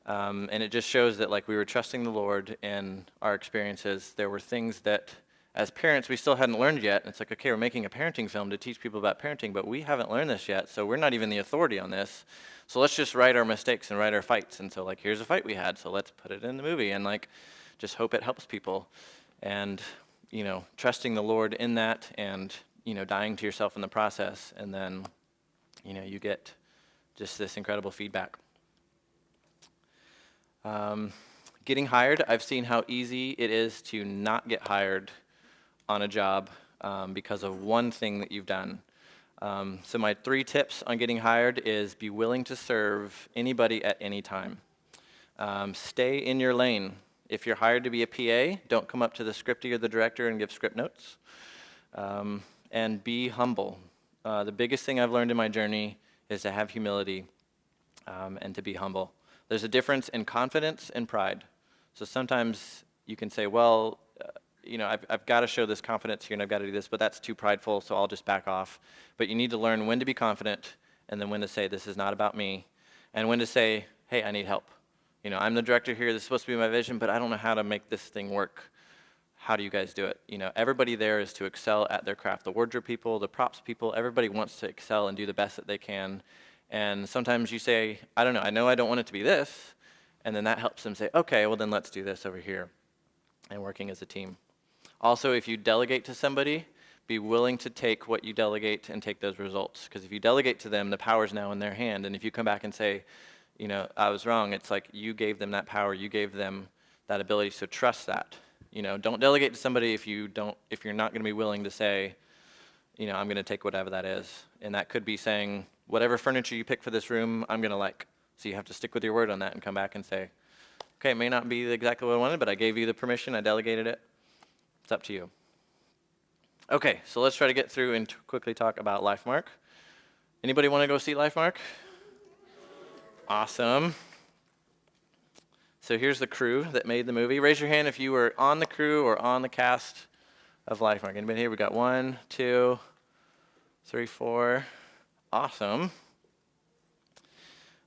And it just shows that like we were trusting the Lord in our experiences. There were things that, as parents, we still hadn't learned yet. And it's like, okay, we're making a parenting film to teach people about parenting, but we haven't learned this yet, so we're not even the authority on this. So let's just write our mistakes and write our fights. And so like, here's a fight we had, so let's put it in the movie and like, just hope it helps people. And, trusting the Lord in that, and, dying to yourself in the process. And then, you get just this incredible feedback. Getting hired, I've seen how easy it is to not get hired on a job because of one thing that you've done. So my 3 tips on getting hired is be willing to serve anybody at any time. Stay in your lane. If you're hired to be a PA, don't come up to the scripty or the director and give script notes. And be humble. The biggest thing I've learned in my journey is to have humility and to be humble. There's a difference in confidence and pride. So sometimes you can say, well, I've got to show this confidence here and I've got to do this, but that's too prideful, so I'll just back off. But you need to learn when to be confident, and then when to say, this is not about me, and when to say, hey, I need help. I'm the director here, this is supposed to be my vision, but I don't know how to make this thing work. How do you guys do it? Everybody there is to excel at their craft. The wardrobe people, the props people, everybody wants to excel and do the best that they can. And sometimes you say, I don't know, I don't want it to be this, and then that helps them say, okay, well then let's do this over here, and working as a team. Also, if you delegate to somebody, be willing to take what you delegate and take those results. Because if you delegate to them, the power's now in their hand, and if you come back and say, I was wrong, it's like you gave them that power, you gave them that ability, so trust that. Don't delegate to somebody if you're not going to be willing to say, I'm going to take whatever that is. And that could be saying, whatever furniture you pick for this room, I'm going to like. So you have to stick with your word on that and come back and say, okay, it may not be exactly what I wanted, but I gave you the permission, I delegated it. It's up to you. Okay, so let's try to get through and quickly talk about Lifemark. Anybody want to go see Lifemark? Awesome. So here's the crew that made the movie. Raise your hand if you were on the crew or on the cast of Lifemark. Anybody here? We got 1, 2, 3, 4. Awesome.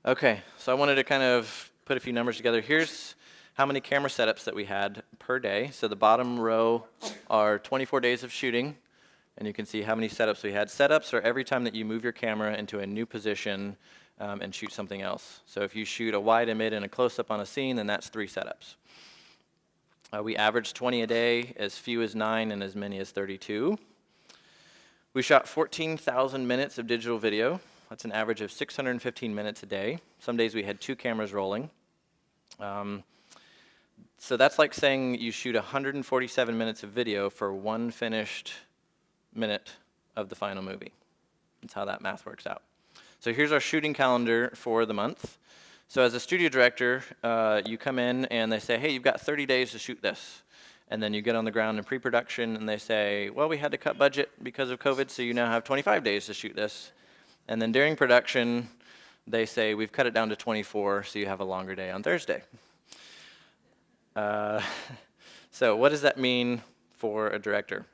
Okay, so I wanted to kind of put a few numbers together. Here's how many camera setups that we had per day. So the bottom row are 24 days of shooting, and you can see how many setups we had. Setups are every time that you move your camera into a new position and shoot something else. So if you shoot a wide, a mid, and a close-up on a scene, then that's 3 setups. We averaged 20 a day, as few as 9, and as many as 32. We shot 14,000 minutes of digital video. That's an average of 615 minutes a day. Some days we had 2 cameras rolling. So that's like saying you shoot 147 minutes of video for 1 finished minute of the final movie. That's how that math works out. So here's our shooting calendar for the month. So as a studio director, you come in and they say, hey, you've got 30 days to shoot this. And then you get on the ground in pre-production and they say, well, we had to cut budget because of COVID, so you now have 25 days to shoot this. And then during production, they say, we've cut it down to 24, so you have a longer day on Thursday. So what does that mean for a director?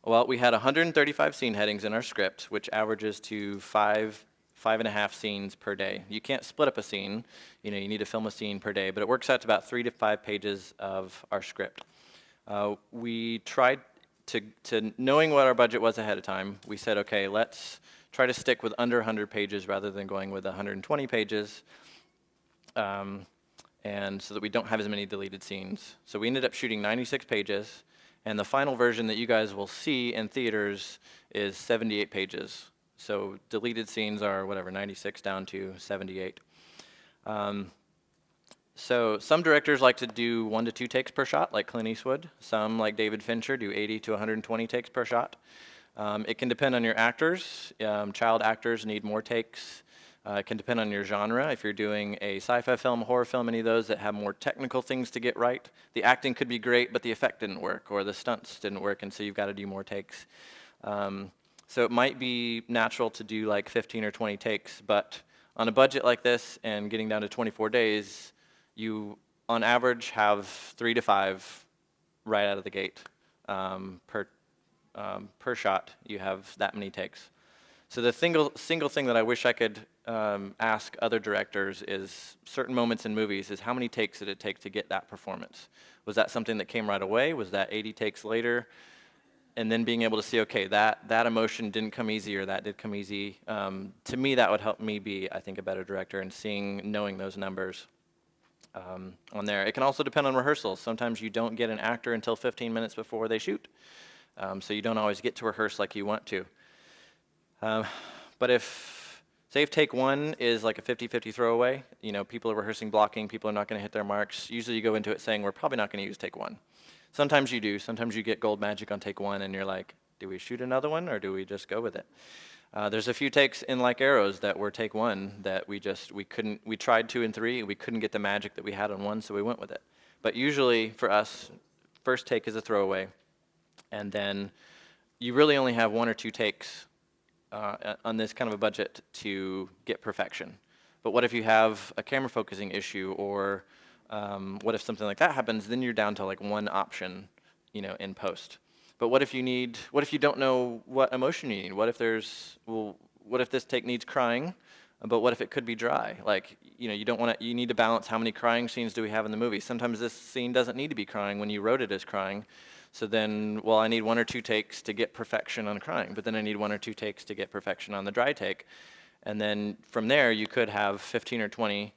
Well, we had 135 scene headings in our script, which averages to five and a half scenes per day. You can't split up a scene. You need to film a scene per day, but it works out to about 3 to 5 pages of our script. We tried to knowing what our budget was ahead of time, we said, okay, let's try to stick with under 100 pages rather than going with 120 pages, and so that we don't have as many deleted scenes. So we ended up shooting 96 pages, and the final version that you guys will see in theaters is 78 pages. So deleted scenes are, 96 down to 78. So some directors like to do 1 to 2 takes per shot, like Clint Eastwood. Some, like David Fincher, do 80 to 120 takes per shot. It can depend on your actors. Child actors need more takes. It can depend on your genre. If you're doing a sci-fi film, horror film, any of those that have more technical things to get right, the acting could be great, but the effect didn't work, or the stunts didn't work, and so you've got to do more takes. So it might be natural to do like 15 or 20 takes, but on a budget like this and getting down to 24 days, you, on average, have 3 to 5 right out of the gate per shot. You have that many takes. So the single thing that I wish I could ask other directors is certain moments in movies is how many takes did it take to get that performance? Was that something that came right away? Was that 80 takes later? And then being able to see, okay, that emotion didn't come easy or that did come easy. To me, that would help me be, I think, a better director and knowing those numbers on there. It can also depend on rehearsals. Sometimes you don't get an actor until 15 minutes before they shoot. So you don't always get to rehearse like you want to. But say if take 1 is like a 50-50 throwaway, people are rehearsing blocking, people are not going to hit their marks. Usually you go into it saying, we're probably not going to use take 1. Sometimes you do. Sometimes you get gold magic on take 1 and you're like, do we shoot another one or do we just go with it? There's a few takes in Like Arrows that were take 1 that we tried 2 and 3, we couldn't get the magic that we had on 1, so we went with it. But usually for us, first take is a throwaway, and then you really only have 1 or 2 takes on this kind of a budget to get perfection. But what if you have a camera focusing issue, or what if something like that happens? Then you're down to like 1 option, in post. But what if you don't know what emotion you need? What if what if this take needs crying, but what if it could be dry? Like, you need to balance how many crying scenes do we have in the movie. Sometimes this scene doesn't need to be crying when you wrote it as crying. So then, well, I need 1 or 2 takes to get perfection on crying, but then I need 1 or 2 takes to get perfection on the dry take. And then from there, you could have 15 or 20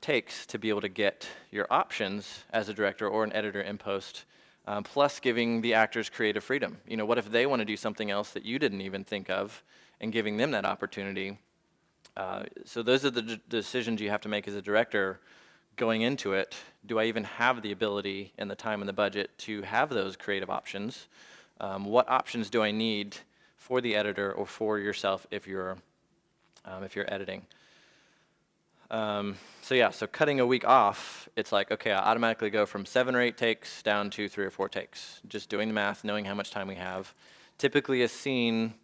takes to be able to get your options as a director or an editor in post, plus giving the actors creative freedom. What if they want to do something else that you didn't even think of, and giving them that opportunity? So those are the decisions you have to make as a director going into it. Do I even have the ability and the time and the budget to have those creative options? What options do I need for the editor or for yourself if you're editing? So cutting a week off, it's like, okay, I automatically go from 7 or 8 takes down to 3 or 4 takes. Just doing the math, knowing how much time we have. Typically a scene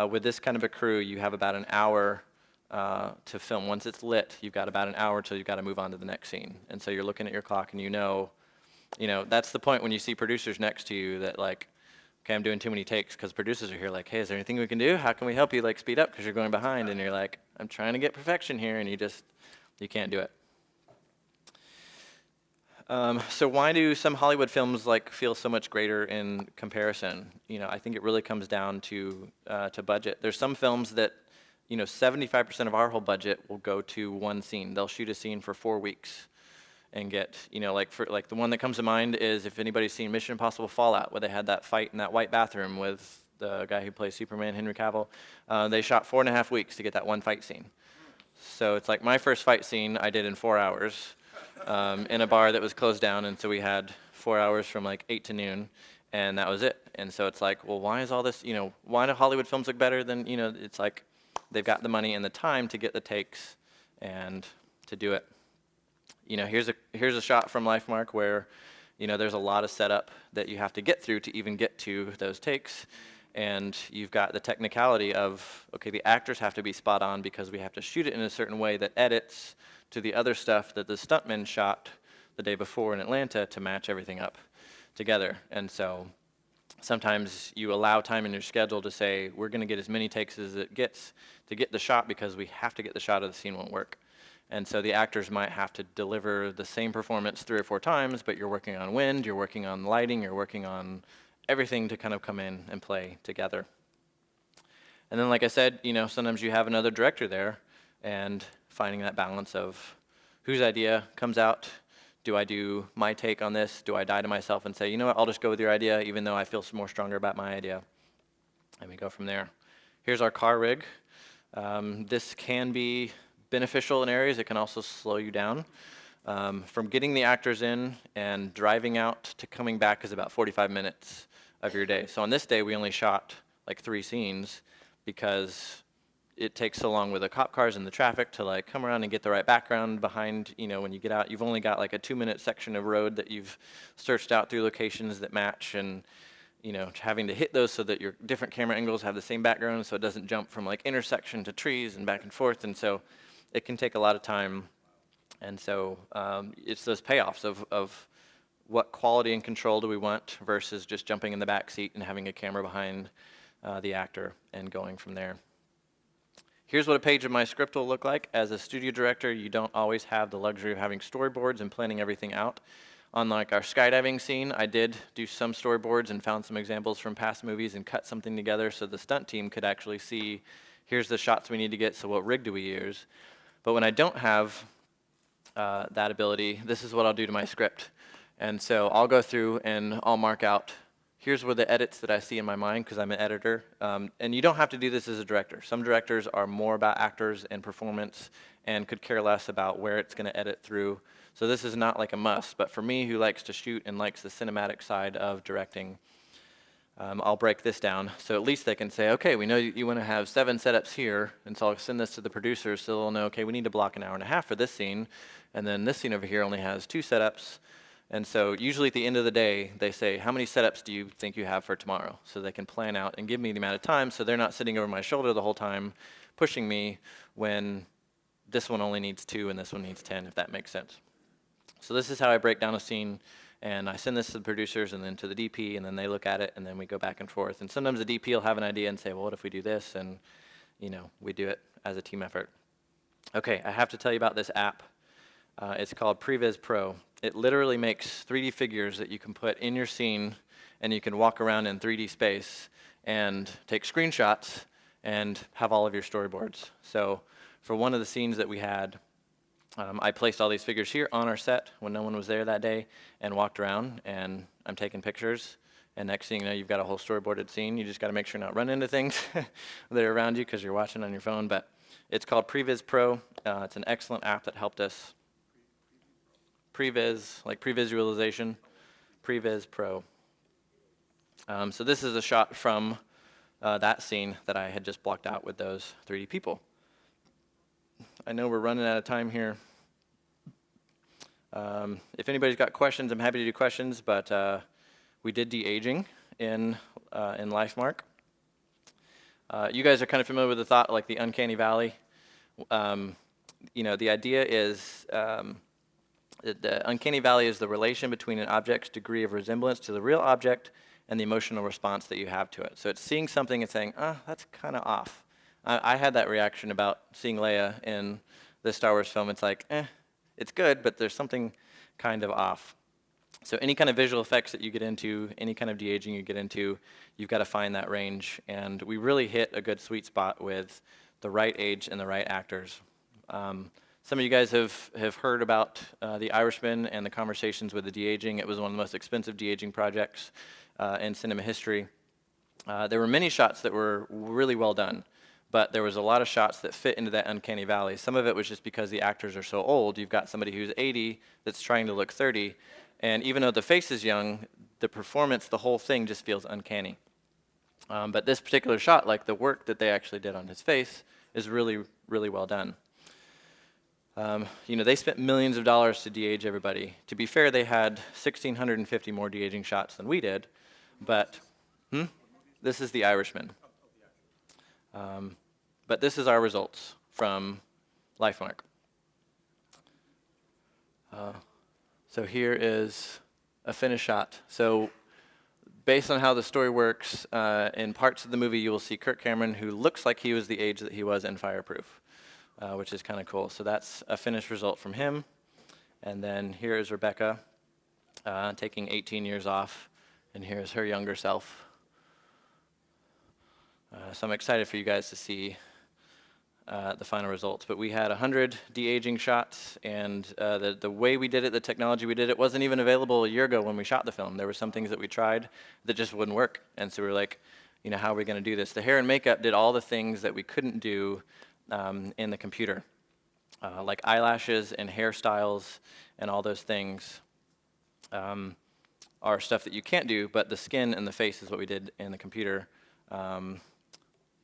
with this kind of a crew, you have about an hour to film. Once it's lit, you've got about an hour till you've got to move on to the next scene. And so you're looking at your clock and that's the point when you see producers next to you that like, okay, I'm doing too many takes, because producers are here like, hey, is there anything we can do? How can we help you like speed up because you're going behind? And you're like, I'm trying to get perfection here, and you can't do it. So why do some Hollywood films like feel so much greater in comparison? I think it really comes down to budget. There's some films that 75% of our whole budget will go to 1 scene. They'll shoot a scene for 4 weeks and get, like the one that comes to mind is, if anybody's seen Mission Impossible Fallout, where they had that fight in that white bathroom with the guy who plays Superman, Henry Cavill. They shot 4.5 weeks to get that 1 fight scene. So it's like my first fight scene I did in 4 hours in a bar that was closed down, and so we had 4 hours from like 8 to noon, and that was it. And so it's like, well, why is all this, why do Hollywood films look better than, it's like, they've got the money and the time to get the takes and to do it. You know, here's a shot from Lifemark where, you know, there's a lot of setup that you have to get through to even get to those takes. And you've got the technicality of, okay, the actors have to be spot on because we have to shoot it in a certain way that edits to the other stuff that the stuntmen shot the day before in Atlanta to match everything up together. And so sometimes you allow time in your schedule to say, we're going to get as many takes as it gets to get the shot because we have to get the shot or the scene won't work. And so the actors might have to deliver the same performance 3 or 4 times, but you're working on wind, you're working on lighting, you're working on everything to kind of come in and play together. And then, like I said, you know, sometimes you have another director there, and finding that balance of whose idea comes out. Do I do my take on this? Do I die to myself and say, you know what, I'll just go with your idea, even though I feel more stronger about my idea? And we go from there. Here's our car rig. This can be beneficial in areas. It can also slow you down. From getting the actors in and driving out to coming back is about 45 minutes of your day. So on this day, we only shot like 3 scenes because it takes so long with the cop cars and the traffic to like come around and get the right background behind, you know, when you get out, you've only got like a 2-minute section of road that you've searched out through locations that match, and, you know, having to hit those so that your different camera angles have the same background so it doesn't jump from like intersection to trees and back and forth. And so it can take a lot of time. And so it's those payoffs of what quality and control do we want versus just jumping in the back seat and having a camera behind the actor and going from there. Here's what a page of my script will look like. As a studio director, you don't always have the luxury of having storyboards and planning everything out. On like our skydiving scene, I did do some storyboards and found some examples from past movies and cut something together so the stunt team could actually see, here's the shots we need to get, so what rig do we use? But when I don't have that ability, this is what I'll do to my script. And so I'll go through and I'll mark out, here's where the edits that I see in my mind, because I'm an editor. And you don't have to do this as a director. Some directors are more about actors and performance and could care less about where it's going to edit through. So this is not like a must. But for me, who likes to shoot and likes the cinematic side of directing, I'll break this down. So at least they can say, okay, we know you want to have 7 setups here. And so I'll send this to the producers so they'll know, okay, we need to block 1.5 hours for this scene. And then this scene over here only has 2 setups. And so usually at the end of the day, they say, how many setups do you think you have for tomorrow? So they can plan out and give me the amount of time so they're not sitting over my shoulder the whole time pushing me when this one only needs 2 and this one needs 10, if that makes sense. So this is how I break down a scene, and I send this to the producers and then to the DP, and then they look at it, and then we go back and forth. And sometimes the DP will have an idea and say, well, what if we do this? And, you know, we do it as a team effort. Okay, I have to tell you about this app. It's called Previs Pro. It literally makes 3D figures that you can put in your scene, and you can walk around in 3D space and take screenshots and have all of your storyboards. So for one of the scenes that we had, I placed all these figures here on our set when no one was there that day and walked around, and I'm taking pictures. And next thing you know, you've got a whole storyboarded scene. You just got to make sure not run into things that are around you because you're watching on your phone. But it's called Previs Pro. It's an excellent app that helped us. Previs, like pre-visualization, Previs Pro. So this is a shot from that scene that I had just blocked out with those 3D people. I know we're running out of time here. If anybody's got questions, I'm happy to do questions, but we did de-aging in Lifemark. You guys are kind of familiar with the thought, like the uncanny valley. You know, the idea is the uncanny valley is the relation between an object's degree of resemblance to the real object and the emotional response that you have to it. So it's seeing something and saying, that's kind of off. I had that reaction about seeing Leia in the Star Wars film. It's like, it's good, but there's something kind of off. So any kind of visual effects that you get into, any kind of de-aging you get into, you've got to find that range. And we really hit a good sweet spot with the right age and the right actors. Some of you guys have heard about The Irishman and the conversations with the de-aging. It was one of the most expensive de-aging projects in cinema history. There were many shots that were really well done, but there was a lot of shots that fit into that uncanny valley. Some of it was just because the actors are so old. You've got somebody who's 80 that's trying to look 30, and even though the face is young, the performance, the whole thing just feels uncanny. But this particular shot, like the work that they actually did on his face, is really, really well done. They spent millions of dollars to de-age everybody. To be fair, they had 1,650 more de-aging shots than we did, but this is The Irishman. But this is our results from Lifemark. So here is a finished shot. So based on how the story works, in parts of the movie you will see Kirk Cameron, who looks like he was the age that he was in Fireproof, which is kind of cool. So that's a finished result from him. And then here is Rebecca taking 18 years off, and here's her younger self. So I'm excited for you guys to see the final results. But we had 100 de-aging shots, and the way we did it, the technology we did it, wasn't even available a year ago when we shot the film. There were some things that we tried that just wouldn't work. And so we were like, how are we going to do this? The hair and makeup did all the things that we couldn't do in the computer, like eyelashes and hairstyles and all those things are stuff that you can't do, but the skin and the face is what we did in the computer,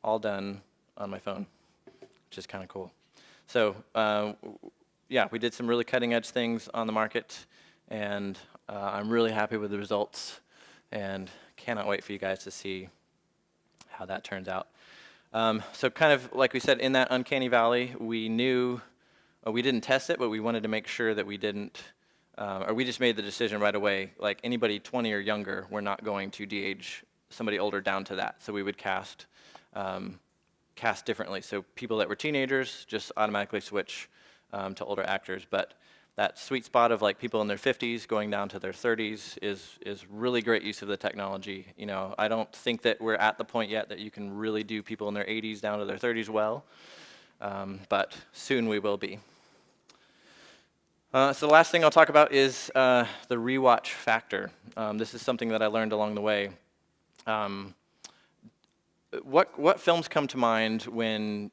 all done on my phone, which is kind of cool. So yeah, we did some really cutting edge things on the market, and I'm really happy with the results and cannot wait for you guys to see how that turns out. So kind of like we said, in that uncanny valley, we knew, we didn't test it, but we wanted to make sure that we didn't, or we just made the decision right away, like anybody 20 or younger, we're not going to de-age somebody older down to that. So we would cast differently. So people that were teenagers just automatically switch to older actors. But that sweet spot of like people in their 50s going down to their 30s is really great use of the technology. I don't think that we're at the point yet that you can really do people in their 80s down to their 30s well, but soon we will be. So the last thing I'll talk about is the rewatch factor. This is something that I learned along the way. What films come to mind when,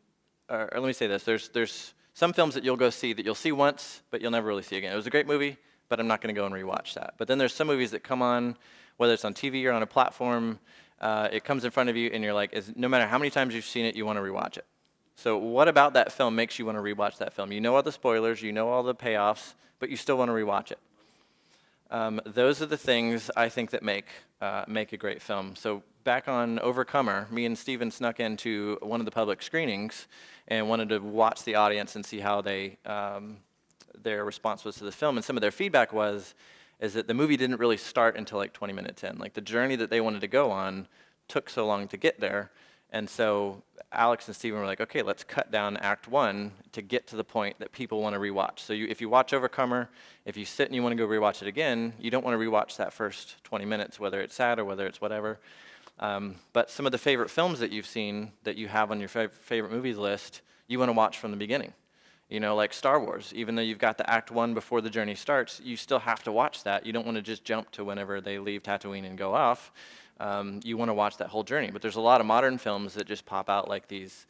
or let me say this, there's some films that you'll go see that you'll see once, but you'll never really see again. It was a great movie, but I'm not going to go and rewatch that. But then there's some movies that come on, whether it's on TV or on a platform, it comes in front of you and you're like, no matter how many times you've seen it, you want to rewatch it. So what about that film makes you want to rewatch that film? You know all the spoilers, you know all the payoffs, but you still want to rewatch it. Those are the things I think that make a great film. So back on Overcomer, me and Steven snuck into one of the public screenings and wanted to watch the audience and see how their response was to the film. And some of their feedback is that the movie didn't really start until like 20 minutes in. Like the journey that they wanted to go on took so long to get there. And so Alex and Steven were like, okay, let's cut down Act 1 to get to the point that people want to rewatch. So if you watch Overcomer, if you sit and you want to go rewatch it again, you don't want to rewatch that first 20 minutes, whether it's sad or whether it's whatever. But some of the favorite films that you've seen that you have on your favorite movies list, you want to watch from the beginning. Like Star Wars, even though you've got the Act 1 before the journey starts, you still have to watch that. You don't want to just jump to whenever they leave Tatooine and go off. You want to watch that whole journey. But there's a lot of modern films that just pop out like these,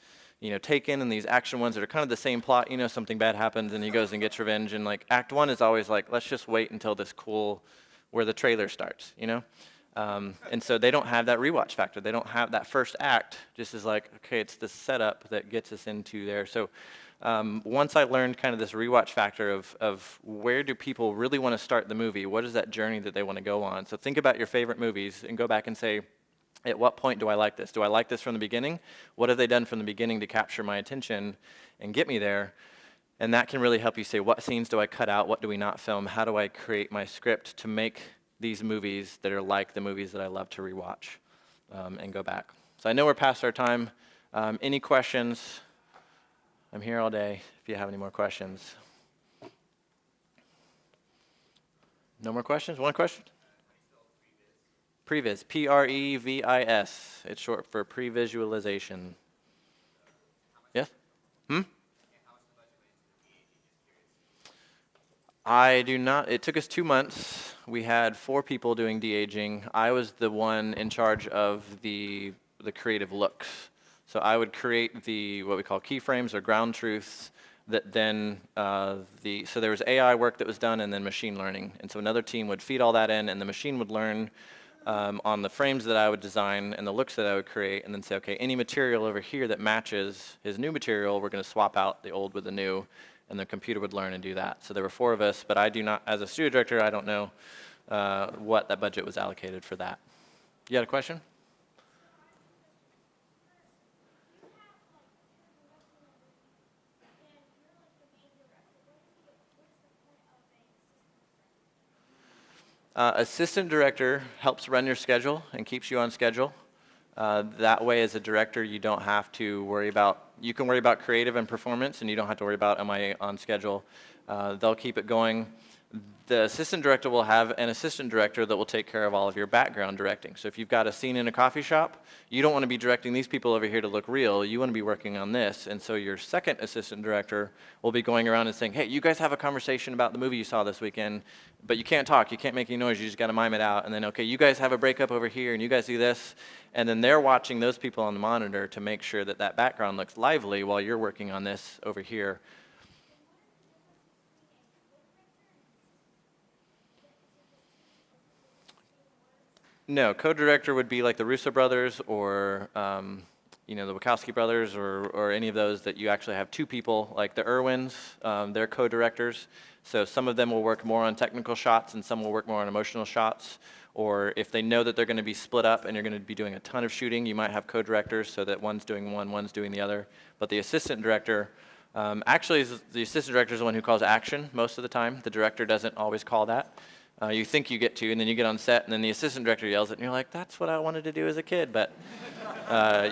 Taken and these action ones that are kind of the same plot. Something bad happens and he goes and gets revenge. And like Act 1 is always like, let's just wait until this cool, where the trailer starts, And so they don't have that rewatch factor. They don't have that first act. Just is like, okay, it's the setup that gets us into there. So once I learned kind of this rewatch factor of where do people really want to start the movie, what is that journey that they want to go on? So think about your favorite movies and go back and say, at what point do I like this? Do I like this from the beginning? What have they done from the beginning to capture my attention and get me there? And that can really help you say, what scenes do I cut out? What do we not film? How do I create my script to make these movies that are like the movies that I love to rewatch and go back? So I know we're past our time. Any questions? I'm here all day if you have any more questions. No more questions? One question? Previs, P-R-E-V-I-S. It's short for pre-visualization. Yes? I do not. It took us 2 months. We had 4 people doing de-aging. I was the one in charge of the creative looks. So I would create what we call keyframes or ground truths that then, so there was AI work that was done and then machine learning. And so another team would feed all that in and the machine would learn on the frames that I would design and the looks that I would create and then say, okay, any material over here that matches his new material, we're going to swap out the old with the new and the computer would learn and do that. So there were 4 of us, but I do not, as a studio director, I don't know what that budget was allocated for that. You had a question? Assistant director helps run your schedule and keeps you on schedule. That way, as a director, you don't have to worry about, you can worry about creative and performance, and you don't have to worry about, am I on schedule? They'll keep it going. The assistant director will have an assistant director that will take care of all of your background directing. So if you've got a scene in a coffee shop, you don't want to be directing these people over here to look real. You want to be working on this. And so your second assistant director will be going around and saying, hey, you guys have a conversation about the movie you saw this weekend, but you can't talk, you can't make any noise, you just got to mime it out. And then, okay, you guys have a breakup over here, and you guys do this. And then they're watching those people on the monitor to make sure that that background looks lively while you're working on this over here. No, co-director would be like the Russo brothers or the Wachowski brothers or any of those that you actually have 2 people, like the Irwins, they're co-directors. So some of them will work more on technical shots and some will work more on emotional shots. Or if they know that they're going to be split up and you're going to be doing a ton of shooting, you might have co-directors so that one's doing one, one's doing the other. But the assistant director, actually the assistant director is the one who calls action most of the time. The director doesn't always call that. You think you get to, and then you get on set, and then the assistant director yells it, and you're like, that's what I wanted to do as a kid, but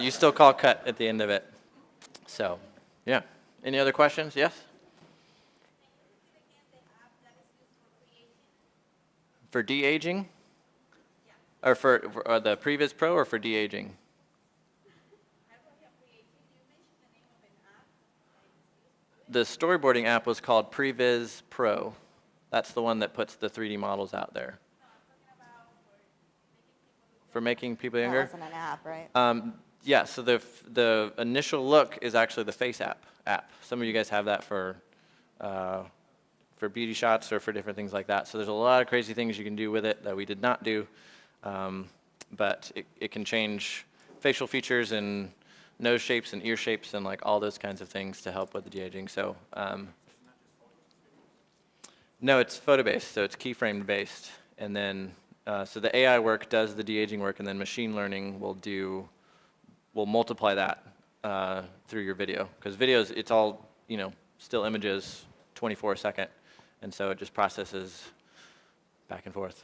you still call cut at the end of it. So, yeah. Any other questions? Yes? For de-aging? Or for the Previs Pro, or for de-aging? The storyboarding app was called Previs Pro. That's the one that puts the 3D models out there. For making people younger? That wasn't an app, right? Yeah, so the initial look is actually the Face app. Some of you guys have that for beauty shots or for different things like that. So there's a lot of crazy things you can do with it that we did not do. But it can change facial features and nose shapes and ear shapes and like all those kinds of things to help with the de-aging. So no, it's photo-based, so it's keyframe based. And then, so the AI work does the de-aging work, and then machine learning will multiply that through your video. Because videos, it's all, still images, 24 a second. And so it just processes back and forth.